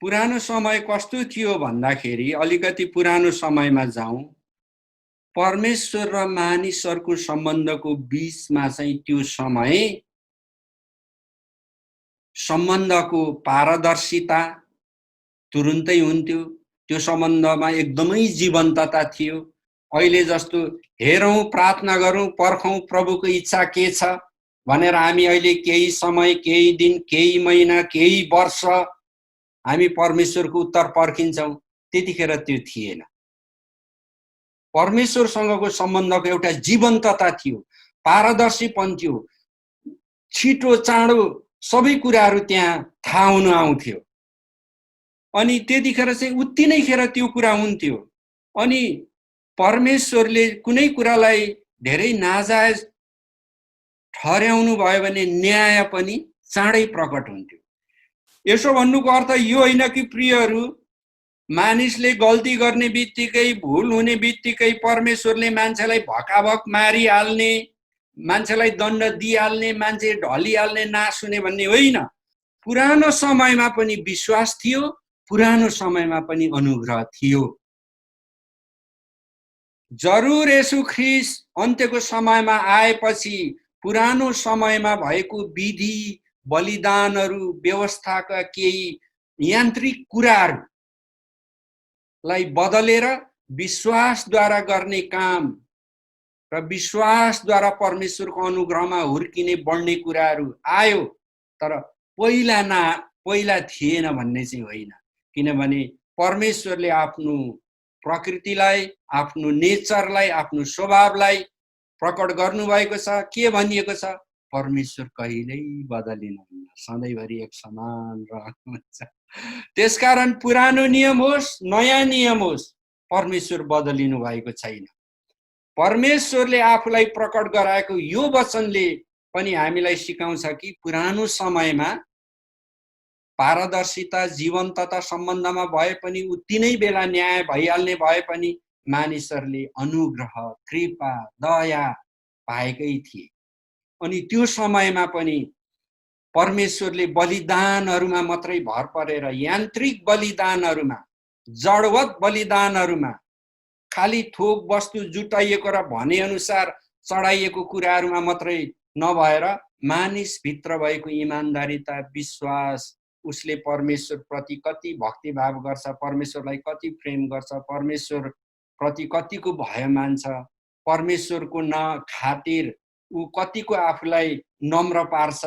पुरानो समय कस्तो थियो भन्दाखेरि, अलिकति पुरानो समयमा जाउँ। परमेश्वर र मानिसहरूको सम्बन्धको बीचमा चाहिँ त्यो समय सम्बन्धको पारदर्शिता तुरुन्तै हुन्थ्यो। त्यो सम्बन्धमा एकदमै जीवन्तता थियो। अहिले जस्तो हेरौँ, प्रार्थना गरौँ, पर्खौँ प्रभुको इच्छा के छ भनेर हामी अहिले केही समय, केही दिन, केही महिना, केही वर्ष हामी परमेश्वरको उत्तर पर्खिन्छौँ। त्यतिखेर त्यो थिएन। परमेश्वरसँगको सम्बन्धको एउटा जीवन्तता थियो, पारदर्शीपन थियो। छिटो चाँडो सबै कुराहरू त्यहाँ थाहा हुन आउँथ्यो। अनि त्यतिखेर चाहिँ उति नै खेर त्यो कुरा हुन्थ्यो। अनि परमेश्वरले कुनै कुरालाई धेरै नाजायज ठहर्याउनु भयो भने न्याय पनि चाँडै प्रकट हुन्थ्यो। यसो भन्नुको अर्थ यो होइन कि प्रियहरू, मानिसले गल्ती गर्ने बित्तिकै, भुल हुने बित्तिकै परमेश्वरले मान्छेलाई भकाभक मारिहाल्ने, मान्छेलाई दण्ड दिइहाल्ने, मान्छे ढलिहाल्ने, नाश हुने भन्ने होइन। पुरानो समयमा पनि विश्वास थियो, पुरानो समयमा पनि अनुग्रह थियो। जरुर येशू ख्रीष्ट अन्त्यको समयमा आएपछि पुरानो समयमा भएको विधि, बलिदानहरू, व्यवस्थाका केही यान्त्रिक कुराहरूलाई बदलेर विश्वासद्वारा गर्ने काम र विश्वासद्वारा परमेश्वरको अनुग्रहमा हुर्किने बढ्ने कुराहरू आयो। तर पहिला थिएन भन्ने चाहिँ होइन, किनभने परमेश्वरले आफ्नो प्रकृतिलाई, आफ्नो नेचरलाई, आफ्नो स्वभावलाई प्रकट गर्नुभएको छ। के भनिएको छ? परमेश्वर कहिल्यै बदलिनुहुन्न, सधैँभरि एक समान रहनुहुन्छ। त्यसकारण पुरानो नियम होस्, नयाँ नियम होस्, परमेश्वर बदलिनु भएको छैन। परमेश्वरले आफूलाई प्रकट गराएको यो वचनले पनि हामीलाई सिकाउँछ कि पुरानो समयमा पारदर्शिता, जीवन्तता सम्बन्धमा भए पनि, उति नै बेला न्याय भइहाल्ने भए पनि मानिसहरूले अनुग्रह, कृपा, दया पाएकै थिए। अनि त्यो समयमा पनि परमेश्वरले बलिदानहरूमा मात्रै भर परेर, यान्त्रिक बलिदानहरूमा, जडवत बलिदानहरूमा, खाली थोक वस्तु जुटाइएको र भने अनुसार चढाइएको कुराहरूमा मात्रै नभएर मानिसभित्र भएको इमानदारिता, विश्वास, उसले परमेश्वर प्रति कति भक्तिभाव गर्छ, परमेश्वरलाई कति प्रेम गर्छ, परमेश्वर प्रति कतिको भय मान्छ, परमेश्वरको खातिर ऊ कतिको आफूलाई नम्र पार्छ,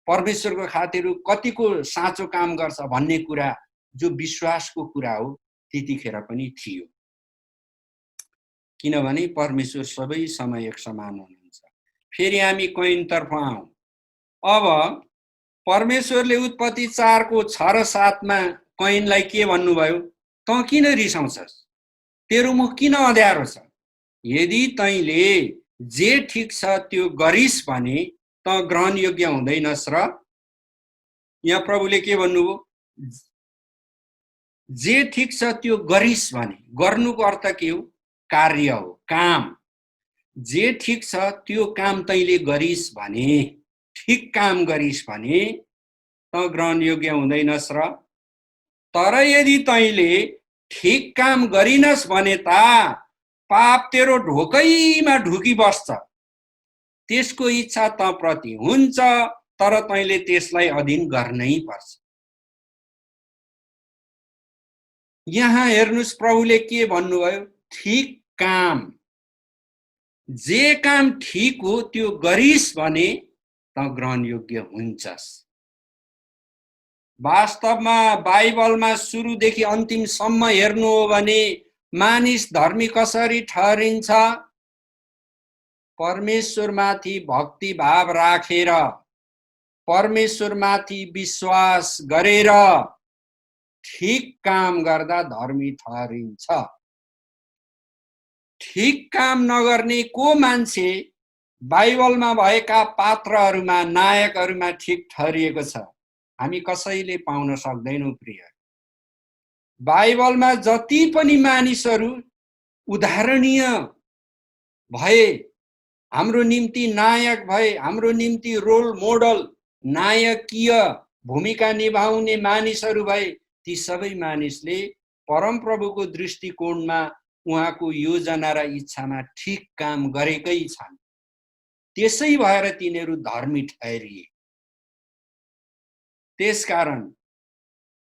परमेश्वरको खातिर कतिको साँचो काम गर्छ भन्ने कुरा जो विश्वासको कुरा हो, त्यतिखेर पनि थियो। किनभने परमेश्वर सबै समय एक समान हुनुहुन्छ। फेरि हामी कैनतर्फ आउँ। अब परमेश्वरले उत्पत्ति 4 को 6 र 7 मा कैनलाई के भन्नुभयो? त किन रिसाउँछस्? तेरो मुख किन अँध्यारो छ? यदि तैँले जे ठिक छ त्यो गरिस् भने त ग्रहण योग्य हुँदैनस्। र यहाँ प्रभुले के भन्नुभयो? जे ठिक छ त्यो गरिस् भने, गर्नुको अर्थ के हो? कार्य हो, काम। जे ठिक छ त्यो काम तैँले गरिस् भने, ठिक काम गरिस् भने त ग्रहण योग्य हुँदैनस्। र तर यदि तैँले ठिक काम गरिनस् भने त पाप तेरो ढोकैमा ढुकी बस्छ। त्यसको इच्छा त प्रति हुन्छ, तर तैँले त्यसलाई अधीन गर्नै पर्छ। यहाँ हेर्नुस् प्रभुले के भन्नुभयो? ठिक काम, जे काम ठिक हो त्यो गरिस् भने त ग्रहण योग्य हुन्छस्। वास्तवमा बाइबलमा सुरुदेखि अन्तिमसम्म हेर्नु हो भने मानिस धर्मी कसरी ठहरिन्छ? परमेश्वरमाथि भक्ति भाव राखेर, परमेश्वरमाथि विश्वास गरेर ठिक काम गर्दा धर्मी ठहरिन्छ। ठिक काम नगर्ने को मान्छे बाइबलमा भएका पात्रहरूमा, नायकहरूमा ठिक ठहरिएको छ? हामी कसैले पाउन सक्दैनौँ प्रिय। बाइबलमा जति पनि मानिसहरू उदाहरणीय भए, हाम्रो निम्ति नायक भए, हाम्रो निम्ति रोल मोडल, नायकीय भूमिका निभाउने मानिसहरू भए, ती सबै मानिसले परमप्रभुको दृष्टिकोणमा उहाँको योजना र इच्छामा ठिक काम गरेकै छन्। त्यसै भएर तिनीहरू धर्मी ठहरिए। त्यसकारण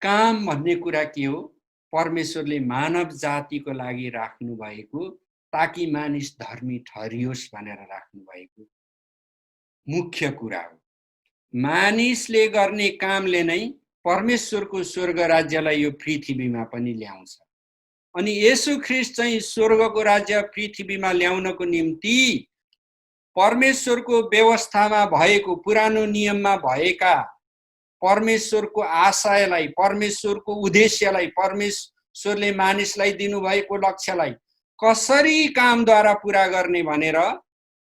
काम भन्ने कुरा के हो? परमेश्वरले मानव जातिको लागि राख्नु भएको, ताकि मानिस धर्मी ठहरियोस् भनेर राख्नु भएको मुख्य कुरा हो। मानिसले गर्ने कामले नै परमेश्वरको स्वर्ग राज्यलाई यो पृथ्वीमा पनि ल्याउँछ। अनि येशू ख्रीष्ट चाहिँ स्वर्गको राज्य पृथ्वीमा ल्याउनको निम्ति परमेश्वरको व्यवस्थामा भएको, पुरानो नियममा भएका परमेश्वरको आशयलाई, परमेश्वरको उद्देश्यलाई, परमेश्वरले मानिसलाई दिनुभएको लक्ष्यलाई कसरी कामद्वारा पूरा गर्ने भनेर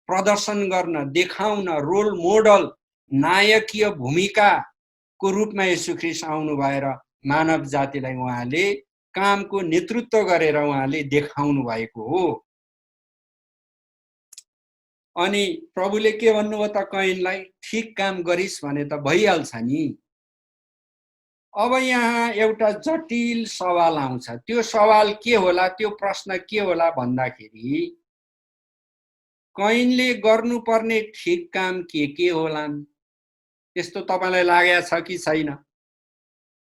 प्रदर्शन गर्न, देखाउन, रोल मोडल, नायकीय भूमिकाको रूपमा येशू ख्रीष्ट आउनु भएर मानव जातिलाई उहाँले कामको नेतृत्व गरेर उहाँले देखाउनु भएको हो। अनि प्रभुले के भन्नुभयो त कैनलाई, ठिक काम गरिस् भने त भइहाल्छ नि। अब यहाँ एउटा जटिल सवाल आउँछ। त्यो सवाल के होला, त्यो प्रश्न के होला भन्दाखेरि कैनले गर्नुपर्ने ठिक काम के होलान्? त्यस्तो तपाईलाई लागेको छ कि छैन?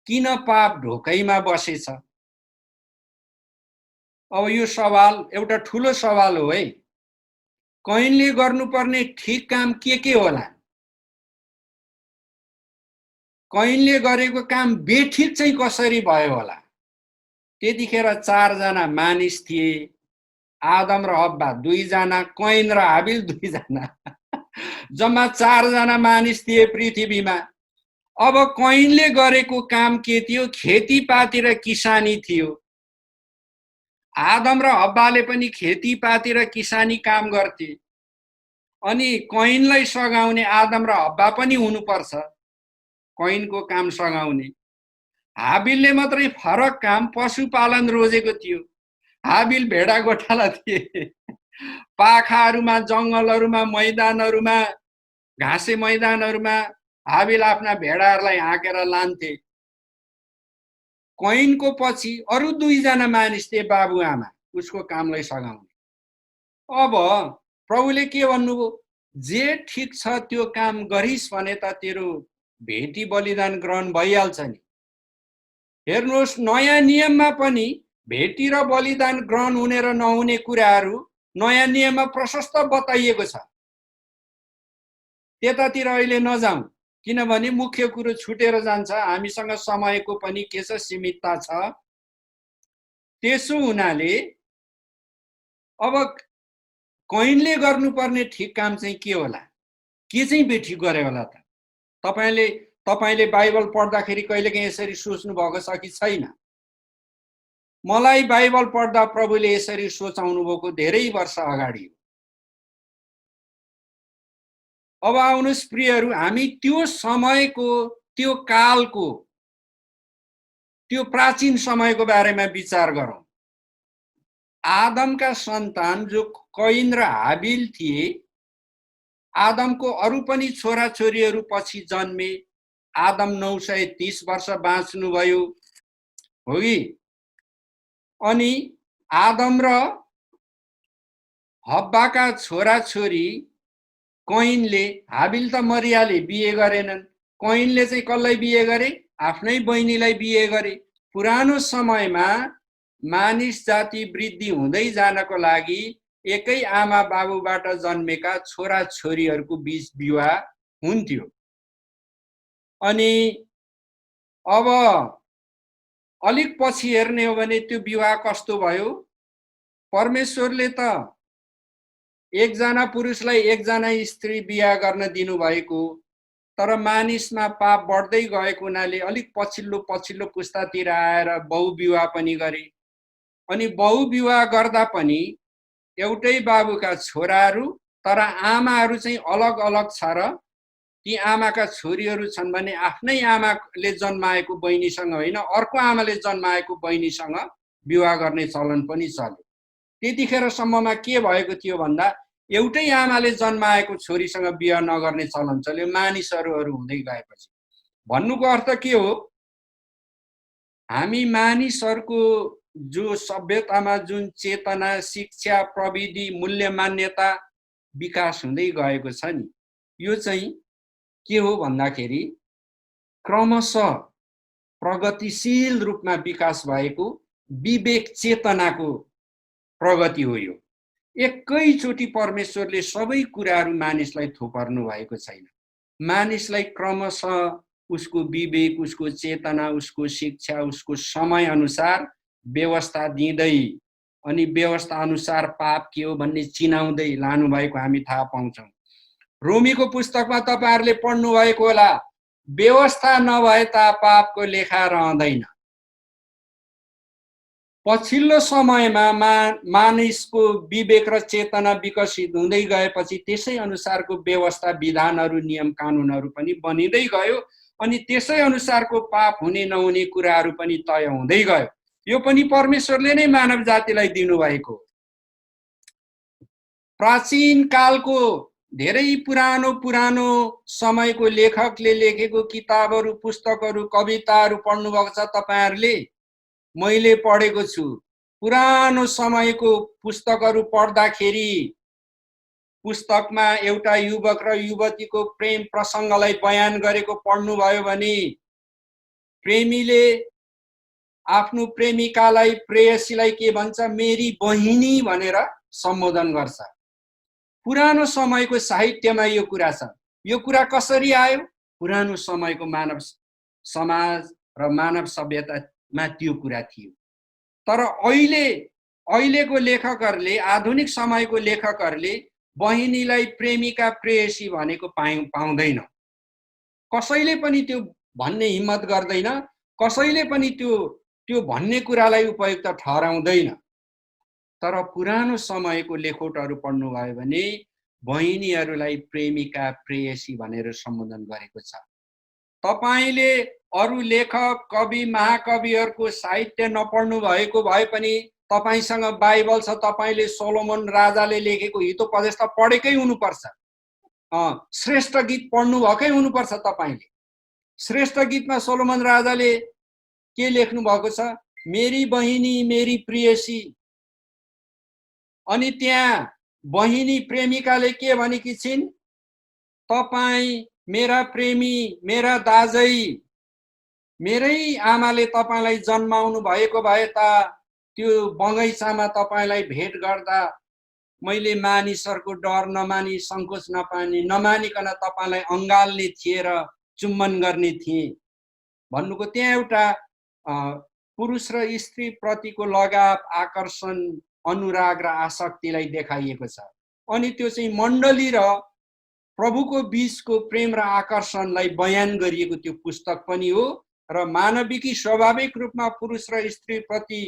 किन पाप ढोकैमा बसेछ? अब यो सवाल एउटा ठुलो सवाल हो है। कैनले गर्नुपर्ने ठिक काम के होला? कैनले गरेको काम बेठिक चाहिँ कसरी भयो होला? त्यतिखेर 4 जना मानिस थिए, आदम र हब्बा 2 जना, कैन र हाबिल 2 जना। जम्मा 4 जना मानिस थिए पृथ्वीमा। अब कैनले गरेको काम के थियो? खेतीपाती र किसानी थियो। आदम र हब्बाले पनि खेतीपाती र किसानी काम गर्थे। अनि कैनलाई सघाउने आदम र हब्बा पनि हुनुपर्छ, कैनको काम सघाउने। हाबिलले मात्रै फरक काम पशुपालन रोजेको थियो। हाबिल भेडा गोठाला थिए। पाखाहरूमा, जङ्गलहरूमा, मैदानहरूमा, घाँसे मैदानहरूमा हाबिल आफ्ना भेडाहरूलाई हाँकेर लान्थे। कैनको पछि अरु 2 जना मानिस थिए, बाबुआमा, उसको कामलाई सघाउने। अब प्रभुले के भन्नुभयो? जे ठिक छ त्यो काम गरिस् भने त तेरो भेटी बलिदान ग्रहण भइहाल्छ नि। हेर्नुहोस्, नयाँ नियममा पनि भेटी र बलिदान ग्रहण हुने र नहुने कुराहरू नयाँ नियममा प्रशस्त बताइएको छ। त्यतातिर अहिले नजाउँ, किनभने मुख्य कुरो छुटेर जान्छ। हामीसँग समयको पनि के छ, सीमितता छ। त्यसो हुनाले अब कैनले गर्नुपर्ने ठिक काम चाहिँ के होला? के चाहिँ बेठिक गरे होला त? तपाईले बाइबल पढ्दाखेरि कहिलेकाहीँ यसरी सोच्नु भएको छ कि छैन? मलाई बाइबल पढ्दा प्रभुले यसरी सोचाउनु भएको धेरै वर्ष अगाडि। अब आउनुहोस् प्रियहरू, हामी त्यो समयको, त्यो कालको, त्यो प्राचीन समयको बारेमा विचार गरौँ। आदमका सन्तान जो कैन र हाबिल थिए, आदमको अरु पनि छोराछोरीहरू पछि जन्मे। आदम 930 वर्ष बाँच्नुभयो, हो कि? अनि आदम र हब्बाका छोराछोरी कैनले, हाबिल त मरियाले बिहे गरेनन्, कैनले चाहिँ कसलाई बिहे गरे? आफ्नै बहिनीलाई बिहे गरे। पुरानो समयमा मानिस जाति वृद्धि हुँदै जानको लागि एकै आमा बाबुबाट जन्मेका छोराछोरीहरूको बीच विवाह हुन्थ्यो। अनि अब अलिक पछि हेर्ने हो भने त्यो विवाह कस्तो भयो? परमेश्वरले त एकजना पुरुषलाई एकजना स्त्री बिहा गर्न दिनुभएको, तर मानिसमा पाप बढ्दै गएको हुनाले अलिक पछिल्लो पुस्तातिर आएर बहुविवाह पनि गरे। अनि बहुविवाह गर्दा पनि एउटै बाबुका छोराहरू, तर आमाहरू चाहिँ अलग अलग छ र ती आमाका छोरीहरू छन् भने आफ्नै आमाले जन्माएको बहिनीसँग होइन, अर्को आमाले जन्माएको बहिनीसँग विवाह गर्ने चलन पनि चल्यो। त्यतिखेरसम्ममा के भएको थियो भन्दा एउटै आमाले जन्माएको छोरीसँग विवाह नगर्ने चलन चल्यो, मानिसहरू हुँदै गएपछि। भन्नुको अर्थ के हो? हामी मानिसहरूको जो सभ्यतामा जुन चेतना, शिक्षा, प्रविधि, मूल्य मान्यता विकास हुँदै गएको छ नि, यो चाहिँ के हो भन्दाखेरि क्रमशः प्रगतिशील रूपमा विकास भएको विवेक चेतनाको प्रगति हो। यो एकैचोटि परमेश्वरले सबै कुराहरू मानिसलाई थोपर्नु भएको छैन। मानिसलाई क्रमशः उसको विवेक, उसको चेतना, उसको शिक्षा, उसको समय अनुसार व्यवस्था दिँदै अनि व्यवस्था अनुसार पाप के हो भन्ने चिनाउँदै लानु भएको हामी थाहा पाउँछौँ। रोमीको पुस्तकमा तपाईहरुले पढ्नु भएको होला, व्यवस्था नभए ता पापको लेखा रहँदैन। पछिल्लो समयमा मानिसको विवेक र चेतना विकसित हुँदै गएपछि त्यसै अनुसारको व्यवस्था, विधानहरू, नियम कानुनहरू पनि बनिँदै गयो अनि त्यसै अनुसारको पाप हुने नहुने कुराहरू पनि तय हुँदै गयो। यो पनि परमेश्वरले नै मानव जातिलाई दिनुभएको। प्राचीन कालको धेरै पुरानो समयको लेखकले लेखेको किताबहरू, पुस्तकहरू, कविताहरू पढ्नुभएको छ तपाईहरुले? मैले पढेको छु। पुरानो समयको पुस्तकहरू पढ्दाखेरि पुस्तकमा एउटा युवक र युवतीको प्रेम प्रसङ्गलाई बयान गरेको पढ्नुभयो भने प्रेमीले आफ्नो प्रेमिकालाई, प्रेयसीलाई के भन्छ? मेरी बहिनी भनेर सम्बोधन गर्छ। पुरानो समयको साहित्यमा यो कुरा छ। यो कुरा कसरी आयो? पुरानो समयको मानव समाज र मानव सभ्यतामा त्यो कुरा थियो। तर अहिलेको लेखकहरूले, आधुनिक समयको लेखकहरूले बहिनीलाई प्रेमिका, प्रेयसी भनेको पाउँदैन। कसैले पनि त्यो भन्ने हिम्मत गर्दैन, कसैले पनि त्यो भन्ने कुरालाई उपयुक्त ठहराउँदैन। तर पुरानो समयको लेखोटहरू पढ्नुभयो भने बहिनीहरूलाई प्रेमिका, प्रेयसी भनेर सम्बोधन गरेको छ। तपाईले अरु लेखक, कवि, महाकविहरूको साहित्य नपढ्नु भएको भए पनि तपाईसँग बाइबल छ, तपाईले सोलोमन राजाले लेखेको हितोपदेश त पढेकै हुनुपर्छ। श्रेष्ठ गीत पढ्नु भएकै हुनुपर्छ तपाईले। श्रेष्ठ गीतमा सोलोमन राजाले के लेख्नु भएको छ? मेरी बहिनी, मेरी प्रेयसी। अनि त्यहाँ बहिनी प्रेमिकाले के भनेकी छिन्? तपाई मेरा प्रेमी, मेरा दाजै, मेरै आमाले तपाईलाई जन्माउनु भएको भए त त्यो बगैँचामा तपाईलाई भेट गर्दा मैले मानिसहरूको डर नमानी, संकोच नमानिकन तपाईलाई अँगाल्ने थिए र चुम्बन गर्ने थिए भन्नुको त्यहाँ एउटा पुरुष र स्त्री प्रतिको लगाव, आकर्षण, अनुराग र आसक्तिलाई देखाइएको छ। अनि त्यो चाहिँ मण्डली र प्रभुको बीचको प्रेम र आकर्षणलाई बयान गरिएको त्यो पुस्तक पनि हो। र मानविकी स्वाभाविक रूपमा पुरुष र स्त्री प्रति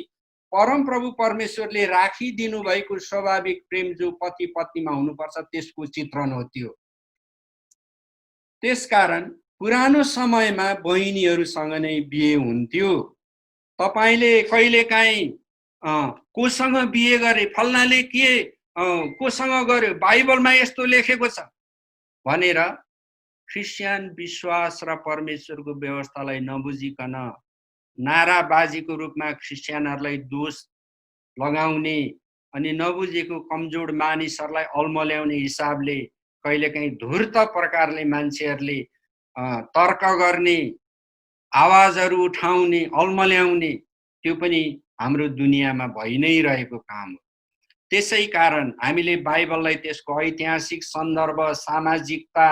परम प्रभु परमेश्वरले राखिदिनु भएको स्वाभाविक प्रेम जो पति पत्नीमा हुनुपर्छ त्यसको चित्रण हो त्यो। त्यसकारण पुरानो समयमा बहिनीहरूसँग नै बिहे हुन्थ्यो। तपाईले कहिलेकाहीँ कोसँग बिहे गरे, फल्नाले के कोसँग गर्यो, बाइबलमा यस्तो लेखेको छ भनेर क्रिस्चियन विश्वास र परमेश्वरको व्यवस्थालाई नबुझिकन नाराबाजीको रूपमा क्रिस्चियनहरूलाई दोष लगाउने अनि नबुझेको कमजोर मानिसहरूलाई अल्मल्याउने हिसाबले कहिलेकाहीँ धूर्त प्रकारले मान्छेहरूले तर्क गर्ने, आवाजहरू उठाउने, अल्मल्याउने, त्यो पनि हाम्रो दुनियाँमा भइ नै रहेको काम हो। त्यसै कारण हामीले बाइबललाई त्यसको ऐतिहासिक सन्दर्भ, सामाजिकता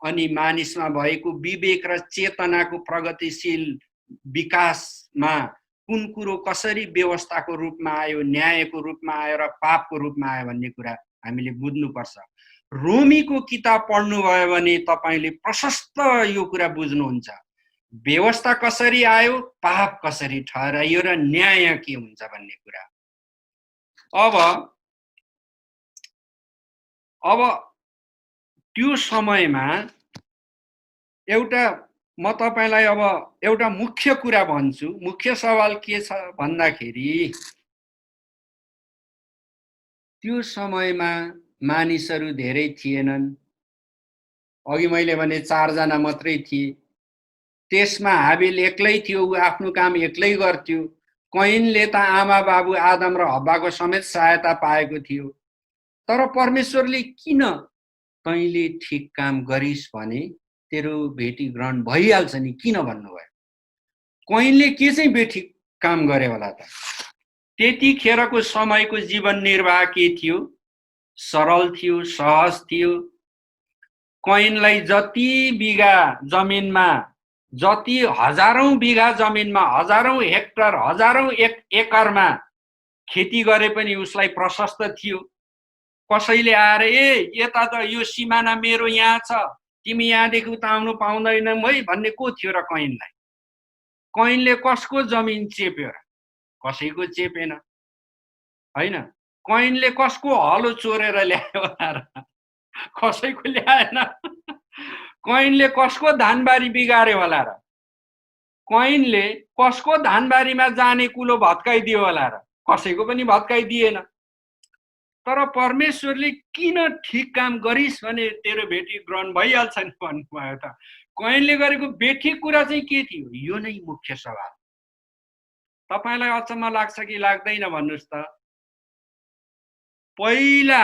अनि मानिसमा भएको विवेक र चेतनाको प्रगतिशील विकासमा कुन कुरो कसरी व्यवस्थाको रूपमा आयो, न्यायको रूपमा आयो र पापको रूपमा आयो भन्ने कुरा हामीले बुझ्नुपर्छ। रोमीको किताब पढ्नुभयो भने तपाईले प्रशस्त यो कुरा बुझ्नुहुन्छ। व्यवस्था कसरी आयो, पाप कसरी ठहराइयो र न्याय के हुन्छ भन्ने कुरा। अब त्यो समयमा म तपाईलाई अब एउटा मुख्य कुरा भन्छु। मुख्य सवाल के छ भन्दाखेरि त्यो समयमा मानिसहरू धेरै थिएनन्। अघि मैले भने 4 जना मात्रै थिए। त्यसमा हाबिल एक्लै थियो, उ आफ्नो काम एक्लै गर्थ्यो। कैनले त आमा बाबु आदम र हव्वाको समेत सहायता पाएको थियो। तर परमेश्वरले किन तैँले ठिक काम गरिस् भने तेरो बेटी ग्रहण भइहाल्छ नि किन भन्नुभयो? कैनले के चाहिँ बेठिक काम गरे होला त? त्यतिखेरको समयको जीवन निर्वाह के थियो? सरल थियो, सहज थियो। कैनलाई जति बिघा जमिनमा, जति हजारौं बिघा जमिनमा, हजारौं हेक्टर, हजारौं एकरमा खेती गरे पनि उसलाई प्रशस्त थियो। कसैले आएर यता त यो सिमाना मेरो यहाँ छ, तिमी यहाँदेखि उता आउनु पाउँदैनौ है भन्ने को थियो र कैनलाई? कैनले कसको जमिन चेप्यो र? कसैको चेपेन हैन। कैनले कसको हलो चोरेर ल्यायो होला र? कसैको ल्याएन। कैनले कसको धानबारी बिगार्यो होला र? कैनले कसको धानबारीमा जाने कुलो भत्काइदियो होला र? कसैको पनि भत्काइदिएन। तर परमेश्वरले किन ठिक काम गरिस् भने तेरो बेटी ग्रहण भइहाल्छ नि भन्नुभयो त। कैनले गरेको बेठिक कुरा चाहिँ के थियो? यो नै मुख्य सवाल। तपाईलाई अचम्म लाग्छ कि लाग्दैन भन्नुस् त? पहिला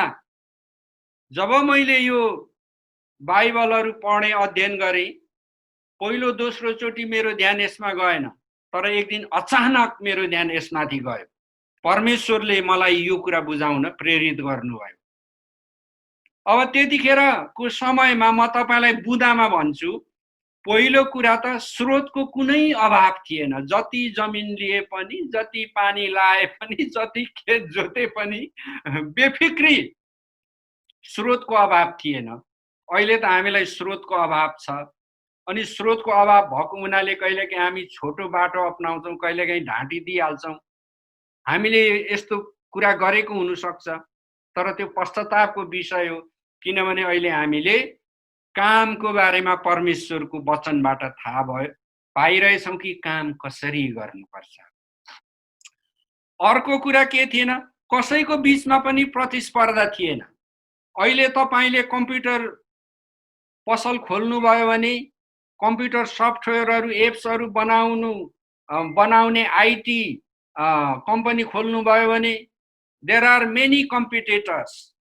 जब मैले यो बाइबलहरू पढेँ, अध्ययन गरेँ, पहिलो दोस्रो चोटि मेरो ध्यान यसमा गएन। तर एक दिन अचानक मेरो ध्यान यसमाथि गयो। परमेश्वरले मलाई यो कुरा बुझाउन प्रेरित गर्नुभयो। अब त्यतिखेरको समयमा म तपाईलाई बुदामा भन्छु, पहिलो कुरा त स्रोतको कुनै अभाव थिएन। जति जमिन लिए पनि, जति पानी लाए पनि, जति खेत जोते पनि बेफिक्री स्रोतको अभाव थिएन। अहिले त हामीलाई स्रोतको अभाव छ। अनि स्रोतको अभाव भएको हुनाले कहिलेकाहीँ हामी छोटो बाटो अपनाउँछौँ, कहिलेकाहीँ ढाँटी दिइहाल्छौँ। हामीले यस्तो कुरा गरेको हुनसक्छ, तर त्यो पश्चातापको विषय हो। किनभने अहिले हामीले कामको बारेमा परमेश्वरको वचनबाट थाहा भयो, पाइरहेछौँ कि काम कसरी गर्नुपर्छ। अर्को कुरा के थिएन? कसैको बीचमा पनि प्रतिस्पर्धा थिएन। अहिले तपाईले कम्प्युटर पसल खोल्नुभयो भने, कम्प्युटर सफ्टवेयरहरू, एप्सहरू बनाउने आईटी कम्पनी खोल्नुभयो भने, there are many competitors.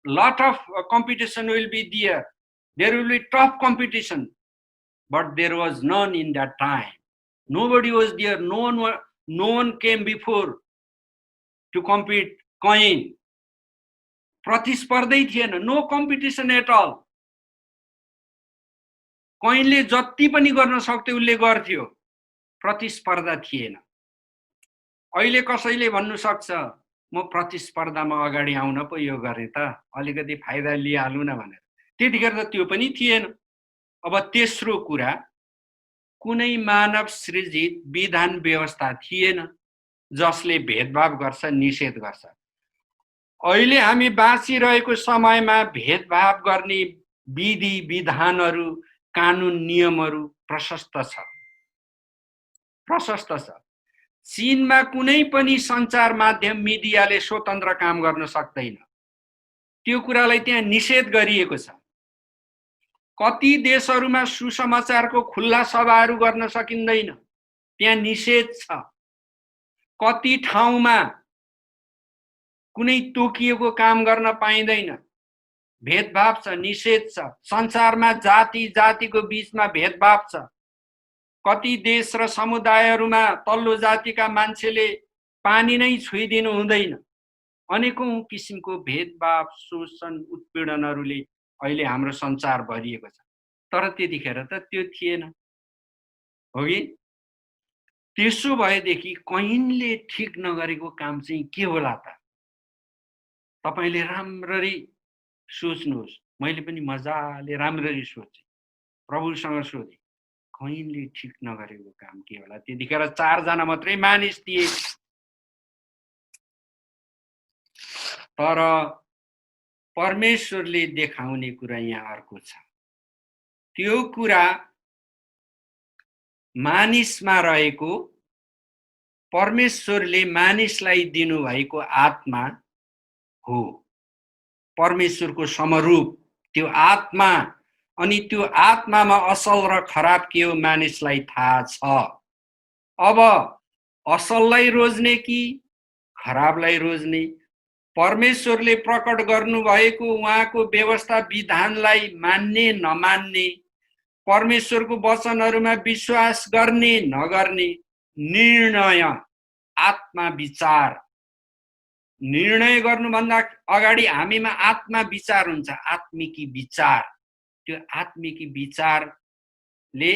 Lot of competition will be there. There will be tough competition, but there was none in that time. Nobody was there. No one came before to compete. Coin. प्रतिस्पर्धै थिएन. No competition at all. कैनले जति पनि गर्न सक्थ्यो उसले गर्थ्यो, प्रतिस्पर्धा थिएन। अहिले कसैले भन्नु सक्छ, म प्रतिस्पर्धामा अगाडि आउन पो यो गरेँ त, अलिकति फाइदा लिइहालु न भनेर। त्यतिखेर त त्यो पनि थिएन। अब तेस्रो कुरा, कुनै मानव सृजित विधान व्यवस्था थिएन जसले भेदभाव गर्छ, निषेध गर्छ। अहिले हामी बाँचिरहेको समयमा भेदभाव गर्ने विधि विधानहरू, कानुन नियमहरू प्रशस्त छ। चीनमा कुनै पनि सञ्चार माध्यम मिडियाले स्वतन्त्र काम गर्न सक्दैन। त्यो कुरालाई त्यहाँ निषेध गरिएको छ। कति देशहरूमा सुसमाचारको खुल्ला सभाहरू गर्न सकिँदैन, त्यहाँ निषेध छ। कति ठाउँमा कुनै तोकिएको काम गर्न पाइँदैन, भेदभाव छ, निषेध छ। संसारमा जाति जातिको बीचमा भेदभाव छ। कति देश र समुदायहरूमा तल्लो जातिका मान्छेले पानी नै छुइदिनु हुँदैन। अनेकौं किसिमको भेदभाव, शोषण, उत्पीडनहरूले अहिले हाम्रो संसार भरिएको छ। तर त्यतिखेर त त्यो थिएन, हो कि? त्यसो भएदेखि कैनले ठिक नगरेको काम चाहिँ के होला त? तपाईले राम्ररी सोच्नुहोस्। मैले पनि मजाले राम्ररी सोचे, प्रभुसँग सोधे, कैनले ठिक नगरेको काम के होला? त्यतिखेर 4 जना मात्रै मानिस थिए। तर परमेश्वरले देखाउने कुरा यहाँ अर्को छ। त्यो कुरा मानिसमा रहेको, परमेश्वरले मानिसलाई दिनुभएको आत्मा हो, परमेश्वरको समरूप त्यो आत्मा। अनि त्यो आत्मामा असल र खराब के हो मानिसलाई थाहा छ। अब असललाई रोज्ने कि खराबलाई रोज्ने, परमेश्वरले प्रकट गर्नुभएको उहाँको व्यवस्था विधानलाई मान्ने नमान्ने, परमेश्वरको वचनहरूमा विश्वास गर्ने नगर्ने निर्णय, आत्मा विचार। निर्णय गर्नुभन्दा अगाडि हामीमा आत्मा विचार हुन्छ, आत्मिकी विचार। त्यो आत्मिकी विचारले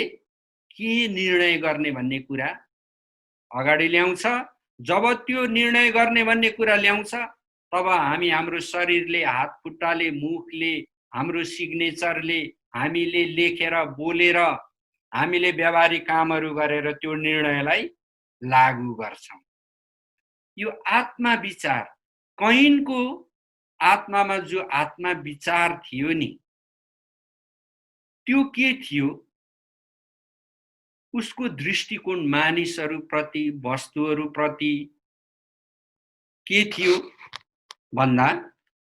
के निर्णय गर्ने भन्ने कुरा अगाडि ल्याउँछ। जब त्यो निर्णय गर्ने भन्ने कुरा ल्याउँछ, तब हामी हाम्रो शरीरले, हात खुट्टाले, मुखले, हाम्रो सिग्नेचरले, हामीले लेखेर बोलेर, हामीले व्यावहारिक कामहरू गरेर त्यो निर्णयलाई लागू गर्छौं। यो आत्मा विचार, कैनको आत्मामा जो आत्मा विचार थियो नि, त्यो के थियो? उसको दृष्टिकोण मानिसहरूप्रति, वस्तुहरूप्रति के थियो भन्दा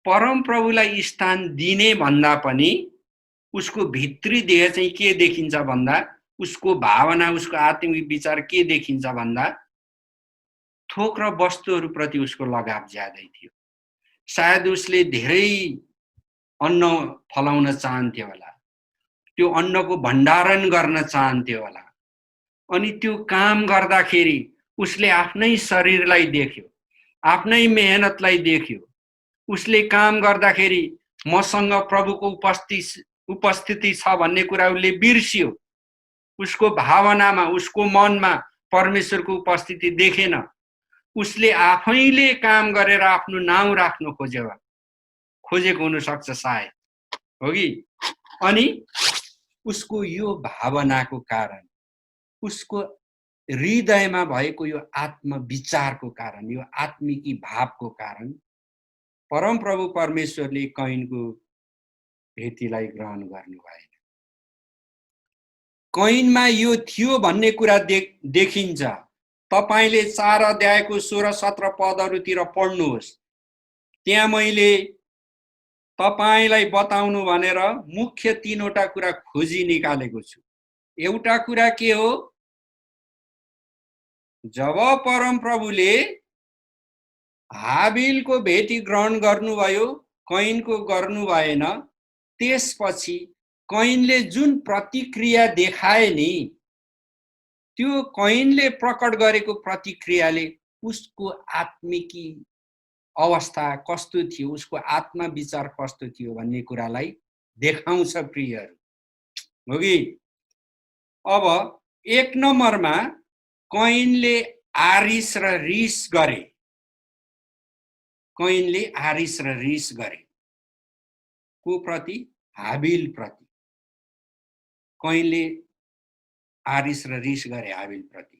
परमप्रभुलाई स्थान दिने भन्दा पनि उसको भित्री देह चाहिँ के देखिन्छ भन्दा उसको भावना, उसको आत्मिक विचार के देखिन्छ भन्दा थोक र वस्तुहरूप्रति उसको लगाव ज्यादै थियो। सायद उसले धेरै अन्न फलाउन चाहन्थ्यो होला, त्यो अन्नको भण्डारण गर्न चाहन्थ्यो होला, अनि त्यो काम गर्दाखेरि उसले आफ्नै शरीरलाई देख्यो, आफ्नै मेहनतलाई देख्यो। उसले काम गर्दाखेरि मसँग प्रभुको उपस्थिति छ भन्ने कुरा उसले बिर्सियो। उसको भावनामा, उसको मनमा परमेश्वरको उपस्थिति देखेन। उसले आफैले काम गरेर आफ्नो नाउँ राख्न खोजेको हुन सक्छ सायद, हो कि? अनि उसको यो भावनाको कारण, उसको हृदयमा भएको यो आत्मविचारको कारण, यो आत्मिकी भावको कारण परमप्रभु परमेश्वरले कैनको भेटीलाई ग्रहण गर्नु भएन। कैनमा यो थियो भन्ने कुरा देखिन्छ। तपाईले 4 अध्यायको 16-17 पदहरूतिर पढ्नुहोस्। त्यहाँ मैले तपाईलाई बताउनु भनेर मुख्य 3वटा कुरा खोजी निकालेको छु। एउटा कुरा के हो? जब परमप्रभुले हाबिलको भेटी ग्रहण गर्नुभयो, कैनको गर्नु भएन, त्यसपछि कैनले जुन प्रतिक्रिया देखाए नि, त्यो कैनले प्रकट गरेको प्रतिक्रियाले उसको आत्मिकी अवस्था कस्तो थियो, उसको आत्मा विचार कस्तो थियो भन्ने कुरालाई देखाउँछ प्रियहरू, हो कि? अब 1 नम्बरमा कैनले आरिस र रिस गरे। कैनले आरिस र रिस गरे को प्रति? हाबिल प्रति। कैनले आरिस र रिस गरे हाबिल प्रति।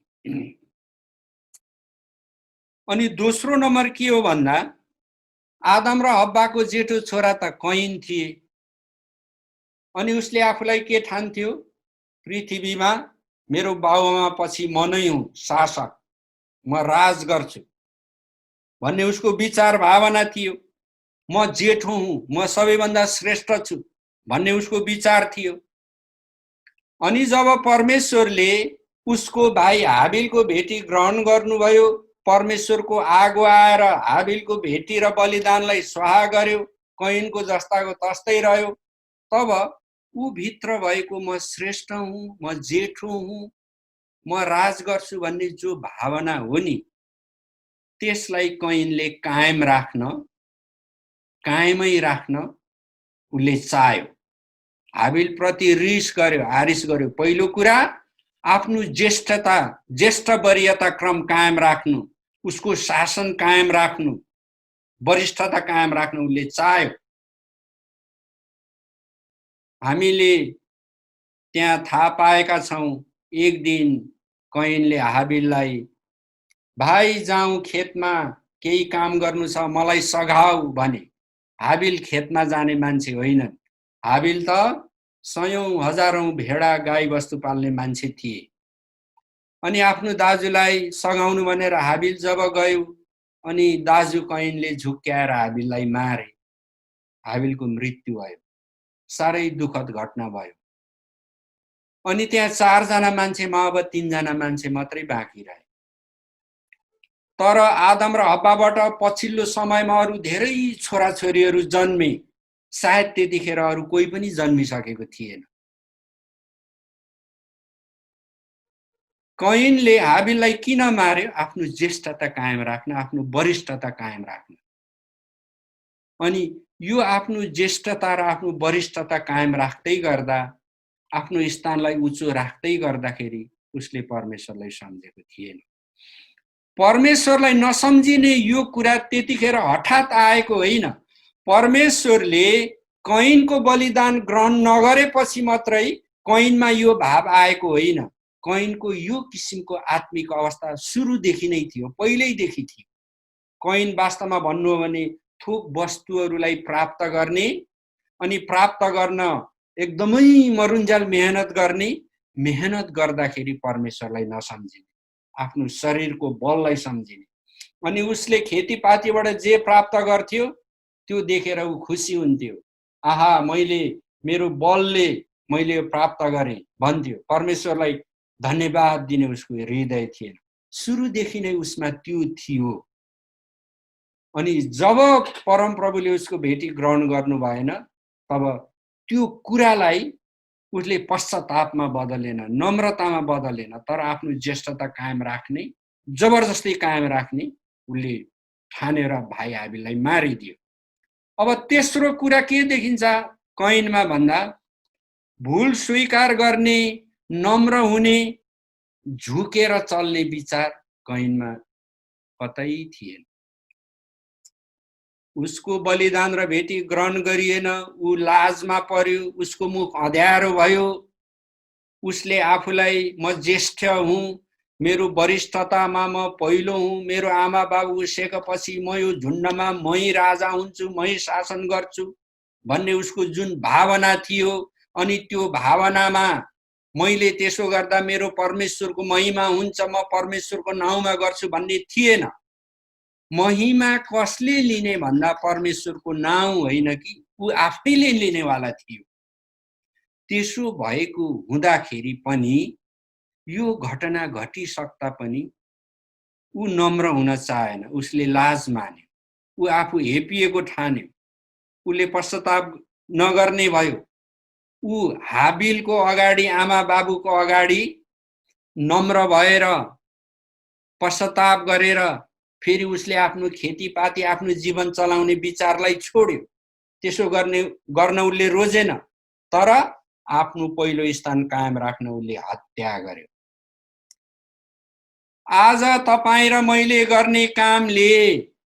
अनि दोस्रो नम्बर के हो भन्दा आदम र हब्बाको जेठो छोरा त कैन थिए। अनि उसले आफूलाई के ठान्थ्यो? पृथ्वीमा मेरो बाबुआमा पछि म नै हुँ शासक, म राज गर्छु भन्ने उसको विचार भावना थियो। म जेठो हुँ, म सबैभन्दा श्रेष्ठ छु भन्ने उसको विचार थियो। अनि जब परमेश्वरले उसको भाइ हाबिलको भेटी ग्रहण गर्नुभयो, परमेश्वरको आगो आएर हाबिलको भेटी र बलिदानलाई स्वाहा गर्यो, कैनको जस्ताको तस्तै रह्यो, तब ऊ भित्र भएको म श्रेष्ठ हुँ, म जेठो हुँ, म राज गर्छु भन्ने जो भावना हो नि, त्यसलाई कैनले कायमै राख्न उसले चाह्यो। हाबिल प्रति रिस गर्यो, आरिस गर्यो। पहिलो कुरा आफ्नो ज्येष्ठ वरियता क्रम कायम राख्नु, उसको शासन कायम राख्नु, वरिष्ठता कायम राख्नु उसले चाह्यो। हामीले त्यहाँ थाहा पाएका छौं, एक दिन कैनले हाबिललाई भाइ जाउँ खेतमा केही काम गर्नु छ, मलाई सघाऊ भने। हाबिल खेतमा जाने मान्छे होइनन्। हाबिल त सयौं हजारौं भेडा गाई बस्तु पाल्ने मान्छे थिए। अनि आफ्नो दाजुलाई सघाउनु भनेर हाबिल जब गयो, अनि दाजु कैनले झुक्क्याएर हाबिललाई मारे। हाबिलको मृत्यु भयो। साह्रै दुःखद घटना भयो। अनि त्यहाँ 4 जना मान्छेमा अब 3 जना मान्छे मात्रै बाँकी रहे। तर आदम र हब्बाबाट पछिल्लो समयमा अरू धेरै छोराछोरीहरू जन्मे। सायद त्यतिखेर अरू कोही पनि जन्मिसकेको थिएन। कैनले हाबिललाई किन मार्यो? आफ्नो ज्येष्ठता कायम राख्न, आफ्नो वरिष्ठता कायम राख्न। अनि यो आफ्नो ज्येष्ठता र आफ्नो वरिष्ठता कायम राख्दै गर्दा, आफ्नो स्थानलाई उच्चो राख्दै गर्दाखेरि उसले परमेश्वरलाई सम्झेको थिएन। परमेश्वरलाई नसम्झिने यो कुरा त्यतिखेर हठात आएको होइन। परमेश्वरले कैनको बलिदान ग्रहण नगरेपछि मात्रै कैनमा यो भाव आएको होइन। कैनको यो किसिमको आत्मिक अवस्था सुरुदेखि नै थियो, पहिल्यैदेखि थियो। कैन वास्तवमा भन्नु हो भने थोक वस्तुहरूलाई प्राप्त गर्ने, अनि प्राप्त गर्न एकदमै मरुन्जाल मेहनत गर्ने, मेहनत गर्दाखेरि परमेश्वरलाई नसम्झिने, आफ्नो शरीरको बललाई सम्झिने। अनि उसले खेतीपातीबाट जे प्राप्त गर्थ्यो त्यो देखेर ऊ खुसी हुन्थ्यो। आहा, मेरो बलले मैले प्राप्त गरेँ भन्थ्यो। परमेश्वरलाई धन्यवाद दिने उसको हृदय थिएन। सुरुदेखि नै उसमा त्यो थियो। अनि जब परमप्रभुले उसको भेटी ग्रहण गर्नु भएन, तब त्यो कुरालाई उसले पश्चातापमा बदलेन, नम्रतामा बदलेन, तर आफ्नो ज्येष्ठता कायम राख्ने, जबरजस्ती कायम राख्ने उसले ठानेर भाइ हाबिललाई मारिदियो। अब तेस्रो कुरा के देखिन्छ कैनमा भन्दा, भूल स्वीकार गर्ने, नम्र हुने, झुकेर चल्ने विचार कैनमा कतै थिएन। उसको बलिदान र भेटी ग्रहण गरिएन, ऊ लाजमा पर्यो, उसको मुख अँध्यारो भयो। उसले आफूलाई म ज्येष्ठ हुँ, मेरो वरिष्ठतामा म पहिलो हुँ, मेरो आमा बाबु उसेपछि म यो झुण्डमा मै राजा हुन्छु, मै शासन गर्छु भन्ने उसको जुन भावना थियो, अनि त्यो भावनामा मैले त्यसो गर्दा मेरो परमेश्वरको महिमा हुन्छ, म परमेश्वरको नाउँमा गर्छु भन्ने थिएन। महिमा कसले लिने भन्दा परमेश्वरको नाउँ होइन कि ऊ आफैले लिनेवाला थियो। त्यसो भएको हुँदाखेरि पनि यो घटना घटिसक्दा पनि ऊ नम्र हुन चाहेन। उसले लाज मान्यो, ऊ आफू हेपिएको ठान्यो, उसले पश्चाताप नगर्ने भयो। ऊ हाबिलको अगाडि, आमा बाबुको अगाडि नम्र भएर पश्चाताप गरेर फेरि उसले आफ्नो खेतीपाती, आफ्नो जीवन चलाउने विचारलाई छोड्यो। त्यसो गर्न उसले रोजेन, तर आफ्नो पहिलो स्थान कायम राख्न उसले हत्या गर्यो। आज तपाईं र मैले गर्ने कामले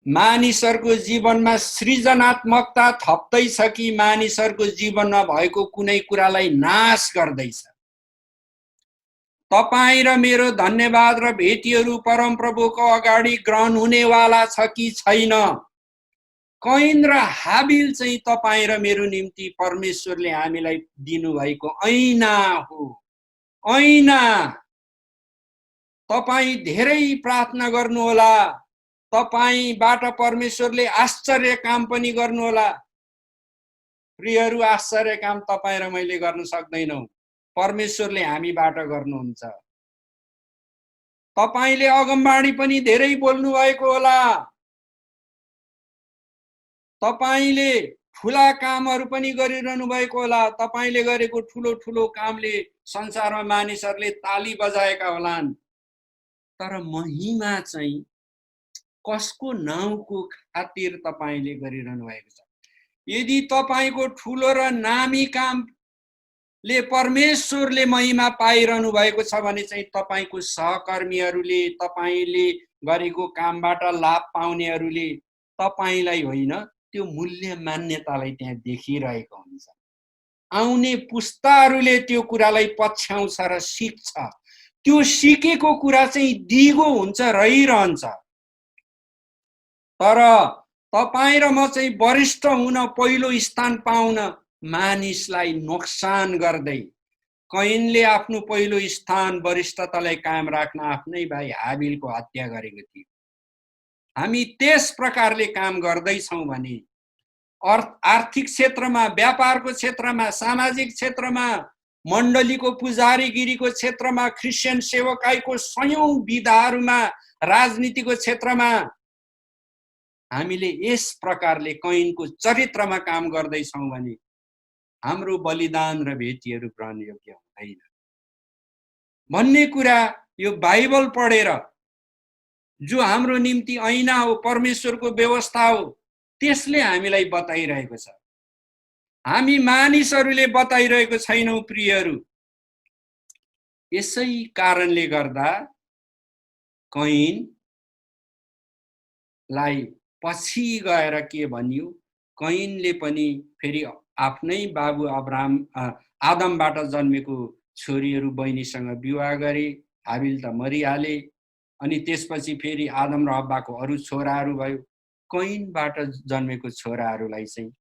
मानिसहरूको जीवनमा सृजनात्मकता थप्दैछ कि मानिसहरूको जीवनमा भएको कुनै कुरालाई नाश गर्दैछ? तपाईं र मेरो धन्यवाद र भेटीहरू परमप्रभुको अगाडि ग्रहण हुनेवाला छ कि छैन? कैन र हाबिल चाहिँ तपाईं र मेरो निम्ति परमेश्वरले हामीलाई दिनुभएको ऐना हो। ऐना। तपाईं धेरै प्रार्थना गर्नुहोला, तपाईंबाट परमेश्वरले आश्चर्य काम पनि गर्नुहोला। प्रियहरू, आश्चर्य काम तपाईं र मैले गर्न सक्दैनौं, परमेश्वरले हामीबाट गर्नुहुन्छ। तपाईंले अगमबाणी पनि धेरै बोल्नु भएको होला, तपाईंले ठूला कामहरू पनि गरिरहनु भएको होला, तपाईंले गरेको ठूलो ठूलो कामले संसारमा मानिसहरूले ताली बजाएका होलान्, तर महिमा चाहिँ कसको नाउँको खातिर तपाईंले गरिरहनु भएको छ? यदि तपाईंको ठूलो र नामी कामले परमेश्वरले महिमा पाइरहनु भएको छ भने चाहिँ तपाईंको सहकर्मीहरूले, तपाईंले गरेको कामबाट लाभ पाउनेहरूले तपाईंलाई होइन, त्यो मूल्य मान्यतालाई त्यहाँ देखिरहेको हुन्छ। आउने पुस्ताहरूले त्यो कुरालाई पछ्याउँछ र सिक्छ। त्यो सिकेको कुरा चाहिँ दिगो हुन्छ, रहिरहन्छ। तर तपाईं र म चाहिँ वरिष्ठ हुन, पहिलो स्थान पाउन मानिसलाई नोक्सान गर्दै कैनले आफ्नो पहिलो स्थान, वरिष्ठतालाई कायम राख्न आफ्नै भाइ हाबिलको हत्या गरेको थियो। हामी त्यस प्रकारले काम गर्दैछौँ भने आर्थिक क्षेत्रमा, व्यापारको क्षेत्रमा, सामाजिक क्षेत्रमा, मण्डलीको पुजारीगिरीको क्षेत्रमा, क्रिस्चियन सेवकाईको सयौं विधाहरूमा, राजनीतिको क्षेत्रमा हामीले यस प्रकारले कैनको चरित्रमा काम गर्दैछौँ भने हाम्रो बलिदान र भेटीहरू ग्रहण योग्य हुँदैन भन्ने कुरा यो बाइबल पढेर, जो हाम्रो निम्ति ऐना हो, परमेश्वरको व्यवस्था हो, त्यसले हामीलाई बताइरहेको छ। हामी मानिसहरूले बताइरहेको छैनौं प्रियहरू। यसै कारणले गर्दा कैनलाई पछि गएर के भनियो, कैनले पनि फेरि आफ्नै बाबु आदमबाट जन्मेको छोरीहरू बहिनीसँग विवाह गरे। हाबिल त मरिहाले। अनि त्यसपछि फेरि आदम र हव्वाको अरू छोराहरू भयो। कैनबाट जन्मेको छोराहरूलाई चाहिँ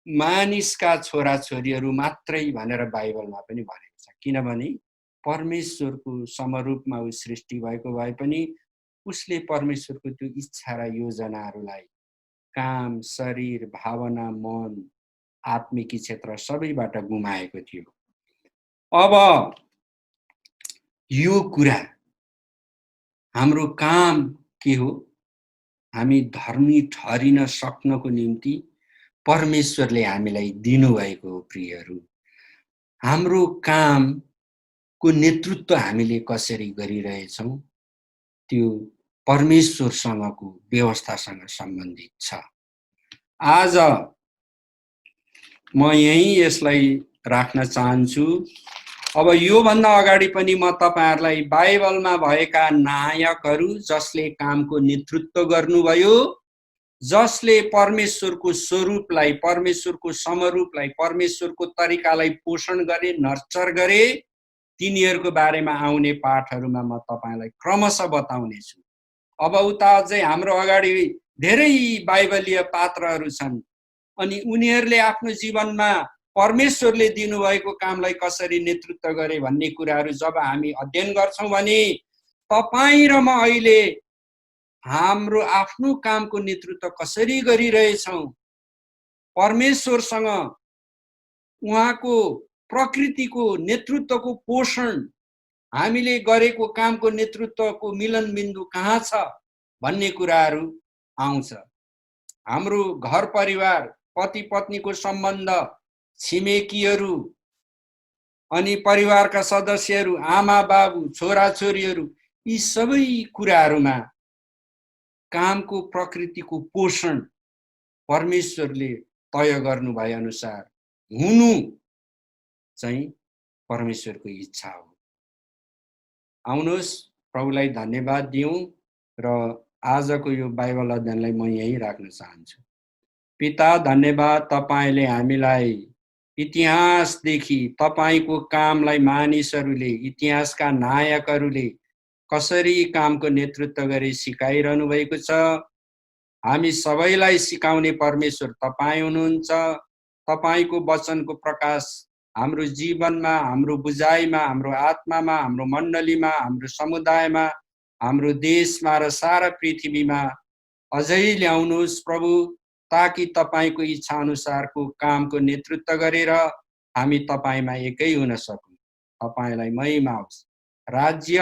मानिसका छोरा छोरीहरू मात्रै भनेर बाइबलमा पनि भनेको छ। पर्छ, किनभने परमेश्वरको समरूपमा ऊ सृष्टि भएको भए पनि उसले परमेश्वरको त्यो इच्छा र योजनाहरूलाई काम, शरीर, भावना, मन, आत्मिकी क्षेत्र सबैबाट गुमाएको थियो। अब यो कुरा हाम्रो काम के हो? हामी धर्मी ठहरिन सक्नको निम्ति परमेश्वरले हामीलाई दिनुभएको हो। प्रियहरू, हाम्रो कामको नेतृत्व हामीले कसरी गरिरहेछौँ त्यो परमेश्वरसँगको व्यवस्थासँग सम्बन्धित छ। आज म यही यसलाई राख्न चाहन्छु। अब योभन्दा अगाडि पनि म तपाईहरुलाई बाइबलमा भएका नायकहरू जसले कामको नेतृत्व गर्नुभयो, जसले परमेश्वरको स्वरूपलाई, परमेश्वरको समरूपलाई, परमेश्वरको तरिकालाई पोषण गरे, नर्चर गरे, तिनीहरूको बारेमा आउने पाठहरूमा म तपाईलाई क्रमशः बताउने छु। अब उता अझै हाम्रो अगाडि धेरै बाइबलीय पात्रहरू छन् अनि उनीहरूले आफ्नो जीवनमा परमेश्वरले दिनुभएको कामलाई कसरी नेतृत्व गरे भन्ने कुराहरू जब हामी अध्ययन गर्छौं भने तपाई र म अहिले हाम्रो आफ्नो कामको नेतृत्व कसरी गरिरहेछौं, परमेश्वरसँग उहाँको प्रकृतिको नेतृत्वको पोषण, हामीले गरेको कामको नेतृत्वको मिलन बिन्दु कहाँ छ भन्ने कुराहरू आउँछ। हाम्रो घर परिवार, पति पत्नीको सम्बन्ध, छिमेकीहरू अनि परिवारका सदस्यहरू, आमा बाबु, छोरा छोरीहरू, यी सबै कुराहरूमा कामको प्रकृतिको पोषण परमेश्वरले तय गर्नु भए अनुसार हुनु चाहिँ परमेश्वरको इच्छा हो। आउनुहोस् प्रभुलाई धन्यवाद दिउँ र आजको यो बाइबल अध्ययनलाई म यही राख्न चाहन्छु। पिता, धन्यवाद, तपाईले हामीलाई इतिहासदेखि तपाईको कामलाई मानिसहरूले, इतिहासका नायकहरूले कसरी कामको नेतृत्व गरी सिकाइरहनु भएको छ। हामी सबैलाई सिकाउने परमेश्वर तपाई हुनुहुन्छ। तपाईको वचनको प्रकाश हाम्रो जीवनमा, हाम्रो बुझाइमा, हाम्रो आत्मामा, हाम्रो मण्डलीमा, हाम्रो समुदायमा, हाम्रो देशमा र सारा पृथ्वीमा अझै ल्याउनुहोस् प्रभु, ताकि तपाईको इच्छा अनुसारको कामको नेतृत्व गरेर हामी तपाईमा एकै हुन सकौं। तपाईलाई महिमा होस्। राज्य,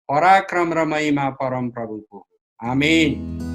पराक्रम र महिमा परम प्रभुको हो। आमेन।